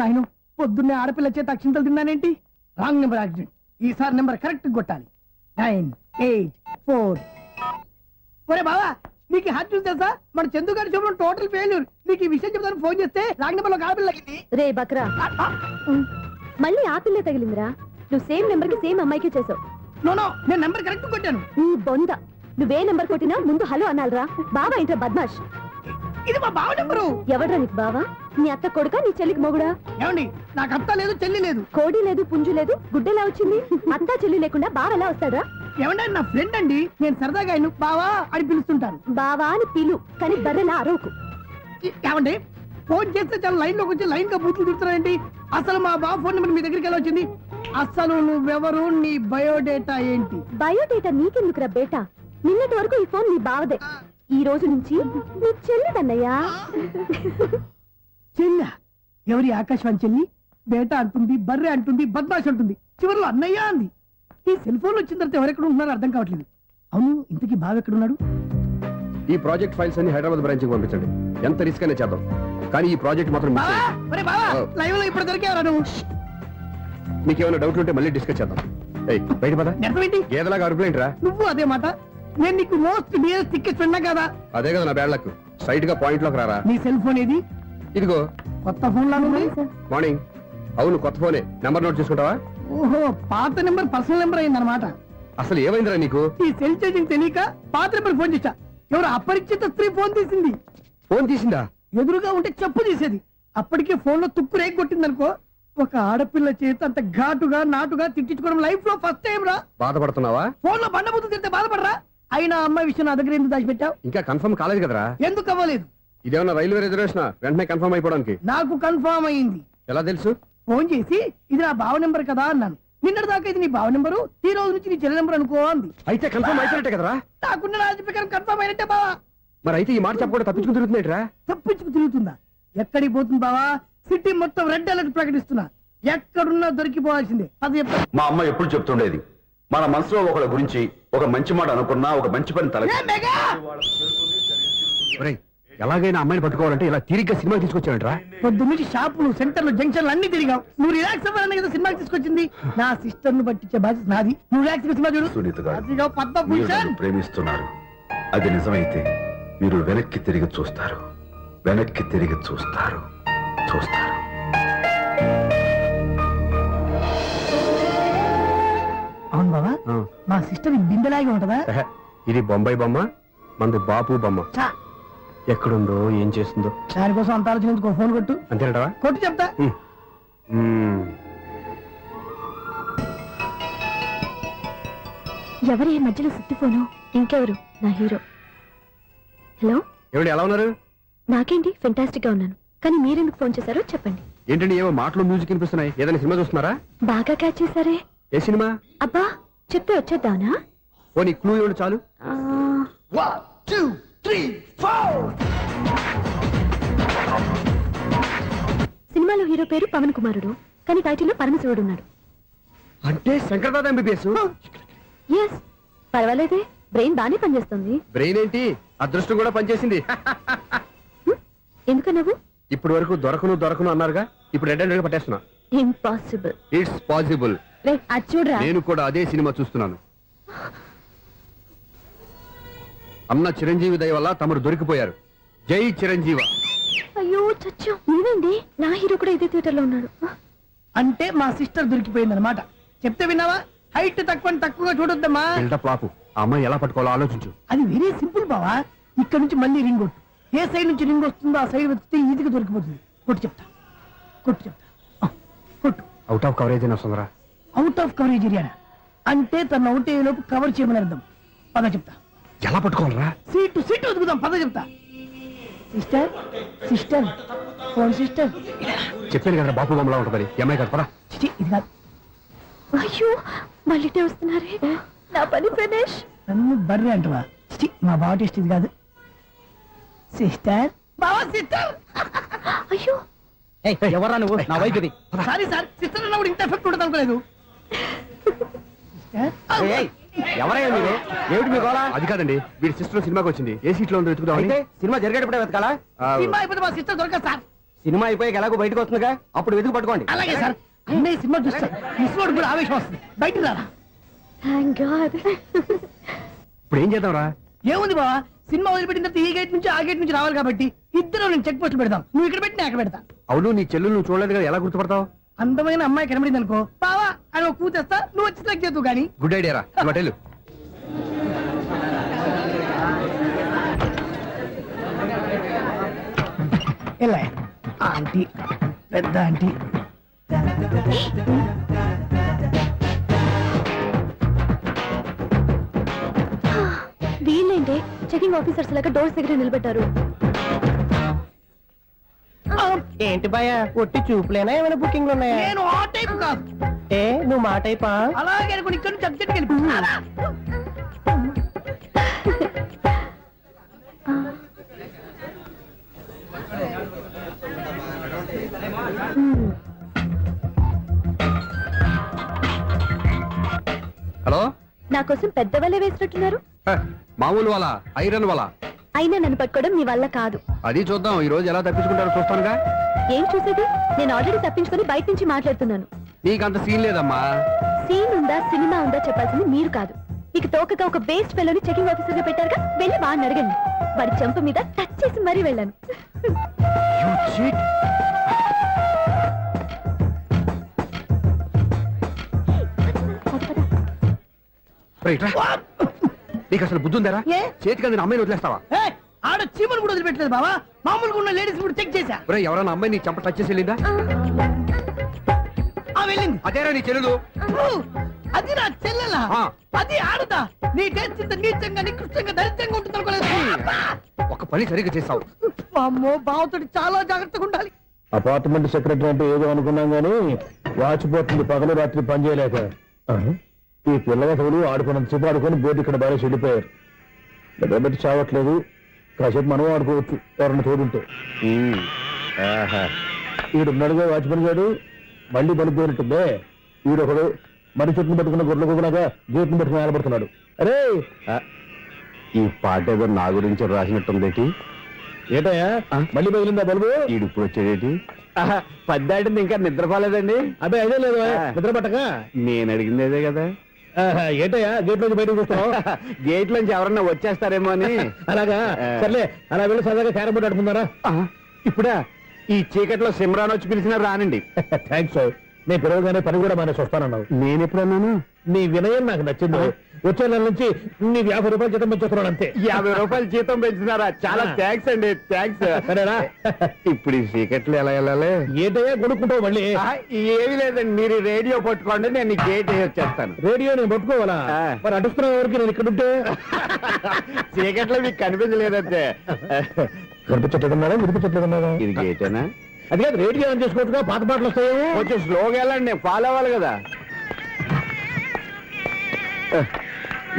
నాయను, పొద్దున్నే ఆడపిల్ల చేత అక్షింతలు తిన్నానేంటి? Wrong number accident. ఈసారి నెంబర్ కరెక్ట్ కొట్టాలి. 984. ఒరే బావా, నీకు హార్ట్ చూస్తే సార్, మన చందుగారి శుభ్రం టోటల్ ఫెయిల్యూర్. నీకు ఈ విషయం చెప్తాను ఫోన్ చేస్తే రాంగ్ నెంబర్ లో ఆడపిల్ల తగ్గింది. రే బక్రా, మళ్ళీ ఆ పిల్లే తగిలిందిరా. నువ్వు సేమ్ నెంబర్ కి సేమ్ అమ్మాయికే చేసావు. నో, నేను నెంబర్ కరెక్ట్ కొట్టాను. నీ బొంద, నువ్వే నెంబర్ కొట్టినా ముందు హలో అనాలిరా. బావా ఏంట్రా బద్మాష్? ఇది మా బావ నెంబరు. ఎవడ్రా నీకు బావా? నీ అత్త కొడుక, నీ చెల్లికి మొగుడా? ఏమండి, నాకు అత్త లేదు, చెల్లి లేదు. కోడి లేదు, పుంజు లేదు, గుడ్డెలా వచ్చింది? అత్త చెల్లి లేకుండా బావ ఎలా వస్తాడా? ఏమండి, నా ఫ్రెండ్ అండి, నేను సరదాగా ఆయన బావా అని పిలుస్తుంటాను. బావా అని పిలు, కానీ బర్రెలా అరవకు. ఏమండి, ఫోన్ చేస్తే చాలా లైన్ లోకి వచ్చి లైన్ గా బూతులు తిడుతున్నాయండి. అసలు మా బావ ఫోన్ నెంబర్ మీ దగ్గరికి ఎలా వచ్చింది? అసలు నువ్వెవరు, నీ బయోడేటా ఏంటి? బయోడేటా నీకెందుకురా బేటా? నిన్నటి వరకు ఈ ఫోన్ నీ బావదే. ఈ రోజు నుంచి నీ చెల్లిదన్నయ్యా. చెల్ల? ఎవరి ఆకాశవాణి చెల్లి? బేటా అంటుంది, బర్రె అంటుంది, బద్మాష్ అంటుంది, చివరిలో అన్నయ్య అంది. ఈ సెల్ ఫోన్ వచ్చిన తర్వాత ఎవరెక్కడ ఉంటున్నారో అర్థం కావట్లేదు. అవును, ఇంతకీ బావ ఎక్కడున్నాడు? ఈ ప్రాజెక్ట్ ఫైల్స్ అన్ని హైదరాబాద్ బ్రాంచ్ కి పంపించండి. ఎంత రిస్క్ అయినా చేద్దాం, కానీ ఈ ప్రాజెక్ట్ మాత్రం miss బావా, చేయొద్దు. ఒరే బావా, లైవ్ లో ఇప్పుడు దొరికేవరా నువ్వు? మీకు ఏమైనా డౌట్లు ఉంటే మళ్ళీ డిస్కస్ చేద్దాం. ఏయ్, బయట పద. అర్థమేంటి? గేదలాగా అరుపులేంట్రా? నువ్వు అదే మాట. నేను నీకు మోస్ట్ డియరెస్ట్ టికెట్ విన్నా కదా. అదే కదా నా బ్యాడ్ లక్. స్ట్రైట్ గా పాయింట్ లోకి రారా. నీ సెల్ ఫోన్ ఏది? ఇదిగో కొత్త ఫోన్ లాగా ఉంది. మార్నింగ్. అవును, కొత్త ఫోనే. నెంబర్ నోట్ చేసుకుంటావా? ఓహో, పాత నెంబర్ పర్సనల్ నెంబర్ అయిందన్నమాట. అసలు ఏమైందిరా నీకు? ఈ సెల్ చేసింగ్ తెలియక పాత నెంబర్ ఫోన్ చేశా. ఎవరు అపరిచిత స్త్రీ ఫోన్ తీసింది. ఫోన్ తీసిందా? ఎదురుగా ఉంటే చెప్పు తీసేది. అప్పటికే ఫోన్ లో తుక్కు రేగి కొట్టిందనుకో. ఒక ఆడపిల్ల చేత అంత ఘాటుగా నాటుగా తిట్టించుకోవడం లైఫ్ లో ఫస్ట్ టైం రా. బాధపడుతున్నావా? ఫోన్ లో బండబుద్ధి తింటే బాధపడరా? అయినా అమ్మాయి విషయం నా దగ్గర ఎందుకు దాచిపెట్టావు? ఇంకా కన్ఫర్మ్ కాలేదు కదరా. ఎందుకు అవ్వలేదు? ఇదేమన్నా రైల్వే రిజర్వేషన్? వెంటనే కన్ఫర్మ్ అయిపోవడానికి. నాకు కన్ఫర్మ్ అయింది. ఎలా తెలుసు? ఫోన్ చేసి ఇది నా బావ నెంబర్ కదా అన్నాను. నిన్నటి దాకా ఇది నీ బావ నెంబరు, ఈ రోజు నుంచి నీ చెల్లి నెంబర్ అనుకో అంది. అయితే కన్ఫర్మ్ అయిపోయినట్టే కదరా. నాకున్న రాజు ప్రకారం కన్ఫర్మ్ అయినట్టే బావా. మరి అయితే ఈ మాట చెప్పకుండా తప్పించుకుని తిరుగుతున్నట్రా? తప్పించుకు తిరుగుతుందా? ఎక్కడికి పోతుంది బావా? సిటీ మొత్తం రెడ్ అలర్ట్ ప్రకటిస్తున్నా. ఎక్కడున్నా దొరికిపోవాల్సిందే. అది చెప్తా. మా అమ్మ ఎప్పుడు చెప్తుండేది, మన మనసులో ఒకళ్ళ గురించి ఒక మంచి మాట అనుకున్నా ఒక మంచి పని తల ఏ మెగా! ఒరేయ్, ఎలాగైనా అమ్మాయిని పట్టుకోవాలంటే ఇలా తిరిగ్గా సినిమా తీసుకొచ్చాడంట్రా. పొద్దున్నుంచి షాపులు, సెంటర్లు, జంక్షన్లు అన్ని తిరిగావు. నువ్వు రిలాక్స్ అవ్వాలని కదా సినిమాకి తీసుకొచ్చింది. నా సిస్టర్ ను పట్టించే బాధ్యత నాది. నువ్వు రిలాక్స్ సినిమా చూడు. సునీత గారు, అదిగో మీరు పద్మభూషణ్. నన్ను ప్రేమిస్తున్నారు. అది నిజమైతే మీరు వెనక్కి తిరిగి చూస్తారు, వెనక్కి తిరిగి చూస్తారు, చూస్తారు. అవును బాబా, ఆ. మా సిస్టర్ బిందెలాగే ఉంటదా? ఎహె, ఇది బొంబాయి బొమ్మ, మంది బాపు బొమ్మ. చా, ఎక్కడుందో ఏం చేస్తుందో. దానికోసం అంత ఆలోచించుకో. ఫోన్ కొట్టు. అంతేనంటావా? కొట్టు చెప్తా. మ్మ్. ఎవరి ఈ మధ్యలో సుత్తి ఫోను? ఇంకెవరు? నా హీరో. హలో, ఏమిటి, ఎలా ఉన్నారు? నాకేంటి ఫెంటాస్టిక్ గా ఉన్నాను. కానీ మీరెందుకు ఫోన్ చేశారో చెప్పండి. ఏంటండి ఏవో మాటలు మ్యూజిక్ వినిపిస్తున్నాయి? ఏదైనా సినిమా చూస్తున్నారా? బాగా క్యాచ్ చేశారే. ఏ సినిమా? అబ్బా, చెప్తే వచ్చేద్దానా? ఓ నీ క్లూ ఇవ్వండి చాలు. ఆ, 1 2 3 4. సినిమాలో హీరో పేరు పవన్ కుమారుడు, కానీ టైటిల్లో పరమశివుడు ఉన్నాడు. అంటే శంకర్దాద ఎంబీబీఎస్. ఎస్, పర్వాలేదే, బ్రెయిన్ బానే పనిచేస్తుంది. బ్రెయిన్ ఏంటి, అదృష్టం కూడా పనిచేసింది. ఎందుకన్నావు? ఇప్పటి వరకు దొరకను అన్నారుగా, ఇప్పుడు రెడ్ అండ్ పట్టేస్తున్నా. ఇంపాసిబుల్. It's possible. రే, అది చూడరా. నేను కూడా అదే సినిమా చూస్తున్నాను. అన్న చిరంజీవి దయ వల్ల తమరు దొరికిపోయారు. జై చిరంజీవ. అయ్యో చచ్చా, నీవేంటి? నా హీరో కూడా ఇదే థియేటర్ లో ఉన్నాడు. అంటే మా సిస్టర్ దొరికిపోయింది అనమాట. చెప్తే విన్నావా? హైట్ తక్కువగా చూడొద్దమ్మా. బిల్డప్ లాపు. ఆ అమ్మాయి ఎలా పట్టుకోవాలో ఆలోచించు. అది వెరీ సింపుల్ బావా. ఇక్కడ నుంచి మళ్ళీ రింగ్ కొట్టు. ఏ సైడ్ నుంచి రింగ్ వస్తుందో ఆ సైడ్ వెతికితే ఈజీగా దొరికిపోతుంది. కొట్టు చెప్తా. ఆ, కొట్టు. అవుట్ ఆఫ్ కవరేజ్ అయినా వస్తుందరా? అవుట్ ఆఫ్ కవరేజ్ ఏరియా అంటే తన అవుట్ అయ్యే లోపు కవర్ చేయమని అర్థం. పద చెప్తా. ఎలా పట్టుకోవాలరా? సీటు వెతుకుదాం. పద చెప్తా. Sister phone sister. చెప్పాను కదా బాపు బొమ్మలా ఉంటుంది. అమ్మాయి కదా, పదా. చిచి, ఇది కాదు. అయ్యో, మళ్ళీ వస్తున్నారే. నా పని ఫినిష్. నన్ను బర్రె అంటవా? చిచి, మా బావ టేస్ట్ ఇది కాదు. సిస్టర్, బావా సిస్టర్. అయ్యో, ఎవరా నువ్వు? నా వైపు ఇది. సారీ సార్, సిస్టర్ అన్నప్పుడు ఇంత ఎఫెక్ట్ ఉండదు అనుకోలేదు. సిస్టర్, ఎవరయ్యా మీరు? ఏమిటి మీ గోళ? అది కాదండి, వీడి సిస్టర్ సినిమాకి వచ్చింది. ఏ సీట్ లో ఉందో వెతుకుదామని. అయితే సినిమా జరిగేటప్పుడే వెతకాలా? సినిమా అయిపోతే మా సిస్టర్ దొరకదు సార్. సినిమా అయిపోయాక ఎలాగో బయటకు వస్తుందిగా, అప్పుడు వెతుకు పట్టుకోండి. అలాగే సార్. అన్నయ్య సినిమా చూస్తారు. మిస్ వాడు కూడా ఆవేశం వస్తుంది. బయటికి రారా. Thank God. ఇప్పుడు ఏం చేద్దాంరా? ఏముంది బావా, సినిమా వదిలిపెట్టిన తర్వాత ఈ గేట్ నుంచి ఆ గేట్ నుంచి రావాలి కాబట్టి ఇద్దరు నేను చెక్ పోస్ట్ పెడతాం. నువ్వు ఇక్కడ పెట్టి నేను అక్కడ పెడతా. అవును, నీ చెల్లెలు నువ్వు చూడలేదు కదా, ఎలా గుర్తుపడతావు? అందమైన అమ్మాయి కనబడింది అనుకో, బావా అని ఒక కూతేస్తా. నువ్వు వచ్చి సెలెక్ట్ చేద్దు కానీ. గుడ్ ఐడియా రా. హోటల్ ఎలా ఆంటీ, పెద్ద ఆంటీ. వీళ్ళేంటే చెకింగ్ ఆఫీసర్స్ లాగా డోర్స్ దగ్గర నిలబెట్టారు. ఏంటి భయ, ఒట్టి చూపులేనా ఏమైనా బుకింగ్లు ఉన్నాయా? నేను ఆ టైప్ కాదు. ఏ నువ్వు మాట అయిపా? అలాగే అనుకుని ఇక్కడ నుంచి అర్జెంట్కి వెళ్ళిపోతున్నా. హలో నా కోసం పెద్ద వలే వేసినట్టున్నారు. హ, మామూలు వాళ్ళ ఐరన్ వాళ్ళ అయినా నన్ను పట్టుకోవడం మీ వల్ల కాదు. అది చూద్దాం ఈ రోజు ఎలా తప్పించుకుంటారో చూస్తానుగా. ఏం చూసేది? నేను ఆల్రెడీ తప్పించుకొని బయట నుంచి మాట్లాడుతున్నాను. నీకంత సీన్ లేదమ్మా. సీన్ ఉందా సినిమా ఉందా చెప్పాల్సింది మీరు కాదు. మీకు తోకగా ఒక బేస్ట్ ఫెలోని చెకింగ్ ఆఫీసర్ గా పెట్టారుగా, వెళ్ళి వాడిని అడగండి. వాడి చెంప మీద టచ్ చేసి మరీ వెళ్ళాను. You cheat. రేయ్, రా. నీకు అసలు బుద్ధి ఉందారా? ఏ? చేతికి అందిన అమ్మాయిని వదిలేస్తావా? ఏయ్, ఆడ చీమలు కూడా వదిలిపెట్టలేదు బావా. మామూలుగా ఉన్న లేడీస్ కూడా చెక్ చేశా. ఒరేయ్, ఎవరైనా అమ్మాయి నీ చెంప టచ్ చేసి వెళ్ళిందా? ఆ వెళ్ళింది. అదేరా నీ చెల్లెలు. అది నా చెల్లెలా? ఆ. అది ఆడదా? నీ టేస్ట్ ఇంత నీచంగా నికృష్టంగా దరిద్రంగా ఉంటుంది అనుకోలేదు. ఒక పని సరిగ్గా చేస్తావు. అమ్మో, బావతోటి చాలా జాగ్రత్తగా ఉండాలి. అపార్ట్మెంట్ సెక్రటరీ అంటే ఏదో అనుకున్నాం గానీ వాచిపోతుంది పగలు రాత్రి పని చేయలేక. ఈ పిల్లగతులు ఆడుకున్నంతసేపు ఆడుకొని బోర్డు ఇక్కడ బాగా చెడిపోయారు. నిద్రబెట్టి చావట్లేదు. కాసేపు మనం ఆడుకోవచ్చు ఎవరన్నా తోడుంటే. ఈడున్నాడుగా వాచ్మెన్ గారు, మళ్ళీ బలిపోయినట్టుందే. ఈడొకడు మరి చెట్టును పట్టుకున్న గొడ్ల కుక్కలాగా గేట్ను పట్టుకుని ఆడబడుతున్నాడు. అరే ఈ పాట ఏదో నా గురించి రాసినట్టుందేటి. ఏటయ్యా మళ్ళీ పగిలిందా బల్బు? ఈడు ఇప్పుడు వచ్చేదేటి. పద్దాటింది ఇంకా నిద్రపోలేదండి. అబ్బాయి అదే లేదు నిద్ర పట్టక. నేను అడిగింది అదే కదా. ఏటయ్యా గేట్ నుంచి బయటకు చూస్తావు? గేట్ లోంచి ఎవరన్నా వచ్చేస్తారేమో అని. అలాగా సర్లే, అలా వెళ్ళి సరదాగా క్యారం బోర్డు ఆడుకున్నారా? ఇప్పుడా ఈ చీకట్లో సిమ్రాన్ వచ్చి పిలిచినా రానండి. థ్యాంక్స్. నేను పిలవగానే పని కూడా మానేసి వస్తానన్నావు. నేను ఎప్పుడన్నాను? నీ వినయం నాకు నచ్చింది. వచ్చే నెల నుంచి నీ 50 రూపాయలు జీతం పెంచుతున్నాను అంతే. 50 రూపాయలు జీతం పెంచినారా? చాలా థ్యాంక్స్ అండి, థ్యాంక్స్. సరేనా? ఇప్పుడు ఈ చీకట్లు ఎలా వెళ్ళాలి? ఏంటయ్యా కొనుక్కుంటావు మళ్ళీ? ఏమీ లేదండి, మీరు రేడియో పట్టుకోండి, నేను ఈ గేట్ వేసి వచ్చేస్తాను. రేడియో నేను పట్టుకోవాలా? మరి అడుస్తున్న ఎవరికి నేను ఇక్కడ ఉంటే? చీకట్లో మీకు కనిపించలేదంటే. కనిపించట్లేదన్నారా వినిపించట్లేదన్నారా? ఇది గేటేనా? అది కాదు, రేడియో ఆన్ చేసుకోవచ్చుగా, పాత పాటలు వస్తాయేమో. కొంచెం స్లోగా వెళ్ళండి, నేను ఫాలో అవ్వాలి కదా.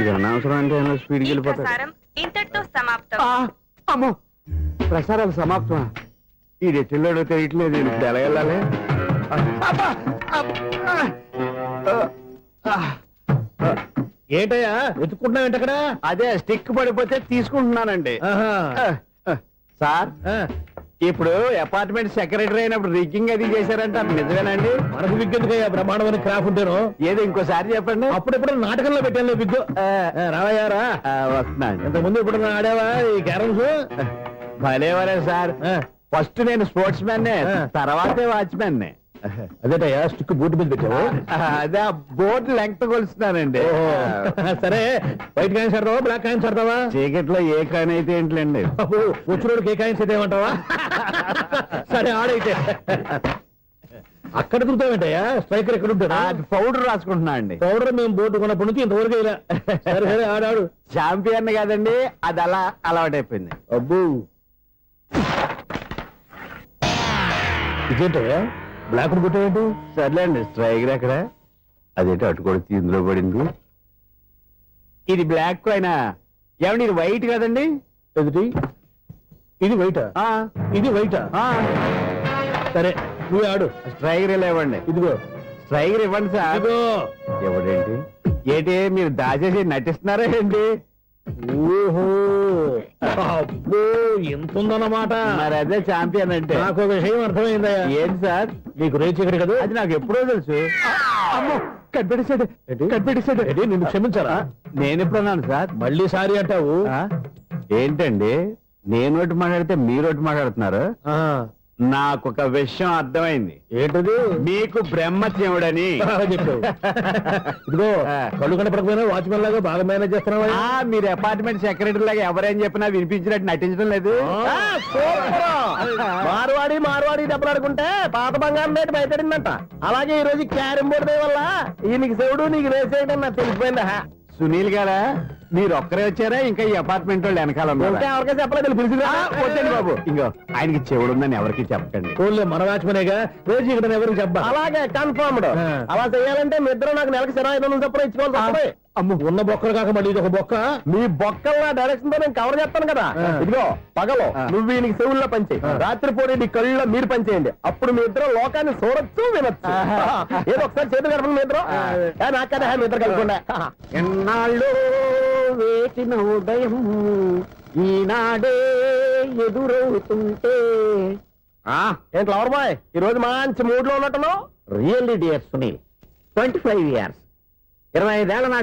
ఇది అనవసరం అంటే స్పీడ్కి వెళ్ళిపోతాడు. ఇంతటితో సమాప్తం. అమ్మో, ప్రసారాలు సమాప్తమా? ఈ రెట్టిల్లోడో తెలియట్లేదు, ఇప్పుడు ఎలా వెళ్ళాలి? ఏంటయ్యా వెతుక్కుంటున్నావు ఏంటక్కడ? అదే స్టిక్ పడిపోతే తీసుకుంటున్నానండి. సార్, ఇప్పుడు అపార్ట్మెంట్ సెక్రటరీ అయినప్పుడు రిగ్గింగ్ అది చేశారంటే అది నిజమేనండి? మనకు విగ్గెందుకయ్యా, బ్రహ్మాండమైన క్రాఫ్ ఉంటేను. ఏదో ఇంకోసారి చెప్పండి. అప్పుడెప్పుడు నాటకంలో పెట్టాను విగ్గు. రావయ్యారా? వస్తున్నాను. ఇంతకుముందు ఇప్పుడు ఆడావా ఈ క్యారమ్స్? భలేవరే సార్, ఫస్ట్ నేను స్పోర్ట్స్ మ్యాన్, తర్వాతే వాచ్మెన్. అదేటయ్యా స్టిక్ బూట్ మీద పెట్టావు? అదే బోర్డు లెంగ్త్ కొలుస్తున్నానండి. సరే, వైట్ కాయిన్స్ ఆడతావా బ్లాక్ కాయిన్స్ ఆడతావా? చీకట్లో ఏ కాయిన్ అయితే ఏంటండి? వచ్చినోడికి ఏ కాయిన్స్ అయితే ఏమంటావా? సరే ఆడైతే. అక్కడ తిరుగుతావేంటయ్యా? స్ట్రైకర్ ఎక్కడ ఉంటారా? పౌడర్ రాసుకుంటున్నా అండి. పౌడర్ మేము బోర్డు కొన్నప్పటి నుంచి ఇంతవరకు ఇలా. సరే సరే ఆడాడు. ఛాంపియన్ కాదండి, అది అలా అలవాటైపోయింది. అబ్బు ఇదేంటయ్యా బ్లాక్ కొట్టేంటి? సర్లేండి, స్ట్రైకర్ ఎక్కడ? అదేంటి అటు కొడితే ఇందులో పడింది. ఇది బ్లాక్ కాయినా? ఏమండి ఇది వైట్ కదండి? ఎదుటి ఇది వైటా? ఇది వైటా? సరే నువ్వే ఆడు. స్ట్రైకర్ ఇలా ఇవ్వండి. ఇదిగో స్ట్రైకర్ ఇవ్వండి సార్. ఇదిగో. ఎవడేంటి ఏంటి మీరు దాచేసి నటిస్తున్నారా ఏంటి? ఓహో అబ్బో ఎంత ఉందన్నమాట. మరి అదే ఛాంపియన్ అంటే. నాకు ఒక విషయం అర్థమైందయ్యా. ఏంటి సార్? నీకు రేచి ఇక్కడ కదా? అది నాకు ఎప్పుడో తెలుసు. అమ్మో, కనిపెట్టేసాడు కనిపెట్టేసాడు. నిన్ను క్షమించారా? నేను ఎప్పుడన్నాను సార్? మళ్ళీ సారీ అంటావు? ఏంటండి నేను ఒకటి మాట్లాడితే మీరు ఒకటి మాట్లాడుతున్నారు? నాకు ఒక విషయం అర్థమైంది. ఏంటది? మీకు బ్రహ్మత్యముడని చెప్పావు. ఇదిగో కళ్ళు కనపడకపోయినా వాచ్మెన్ లాగా బాగా మేనేజ్ చేస్తున్నావా? మీరు అపార్ట్మెంట్ సెక్రటరీ లాగా ఎవరేం చెప్పినా వినిపించినట్టు నటించడం లేదు. మార్వాడి దెబ్బలాడుకుంటే పాత బంగారం రేటు బయటడిందంట. అలాగే ఈ రోజు క్యారం బోర్డు వల్ల ఈయనకి శివుడు నీకు రేసేయడం నాకు తెలిసిపోయిందా? సునీల్ గారా, మీరు ఒక్కరే వచ్చారా ఇంకా ఈ అపార్ట్మెంట్ వాళ్ళు వెనకాల ఎవరికీ చెప్పలేదు, పిలిచిరా? వద్దండి బాబు, ఇంకో ఆయనకి చెవుడు ఉందని ఎవరికి చెప్పకండి. ఓన్లీ మన వాచ్మనేగా, రోజు ఇక్కడ ఎవరికి చెప్పా. అలాగే కన్ఫర్మ్డ్. అలా చేయాలంటే మీ ఇద్దరు నాకు నెలకి 25,000 చొప్పున ఇచ్చుకోవాలి. అమ్మ ఉన్న బొక్కలు కాక మళ్ళీ ఇది ఒక బొక్క. మీ బొక్కల డైరెక్షన్ తో నేను కవర్ చేస్తాను కదా. ఇదిగో పగలో నువ్వు వీనికి చెవుల్లో పనిచేయి, రాత్రిపూట నీ కళ్ళలో మీరు పనిచేయండి. అప్పుడు మీ ఇద్దరు లోకాన్ని చూడొచ్చు వినొచ్చు. ఏదో ఒకసారి చేతులు కలపండి మీ ఇద్దరు. నాకదే మీ ఇద్దరు కలుపుకుండా. ఎన్నాళ్ళు వేచిన ఉదయం ఈనాడే ఎదురవుతుంటే. ఏంటి లవర్ బాయ్, ఈ రోజు మంచి మూడ్ లో ఉన్నట్టున్నావు. రియల్లీ డియర్ సునీల్, 25 years 25 ఏళ్ల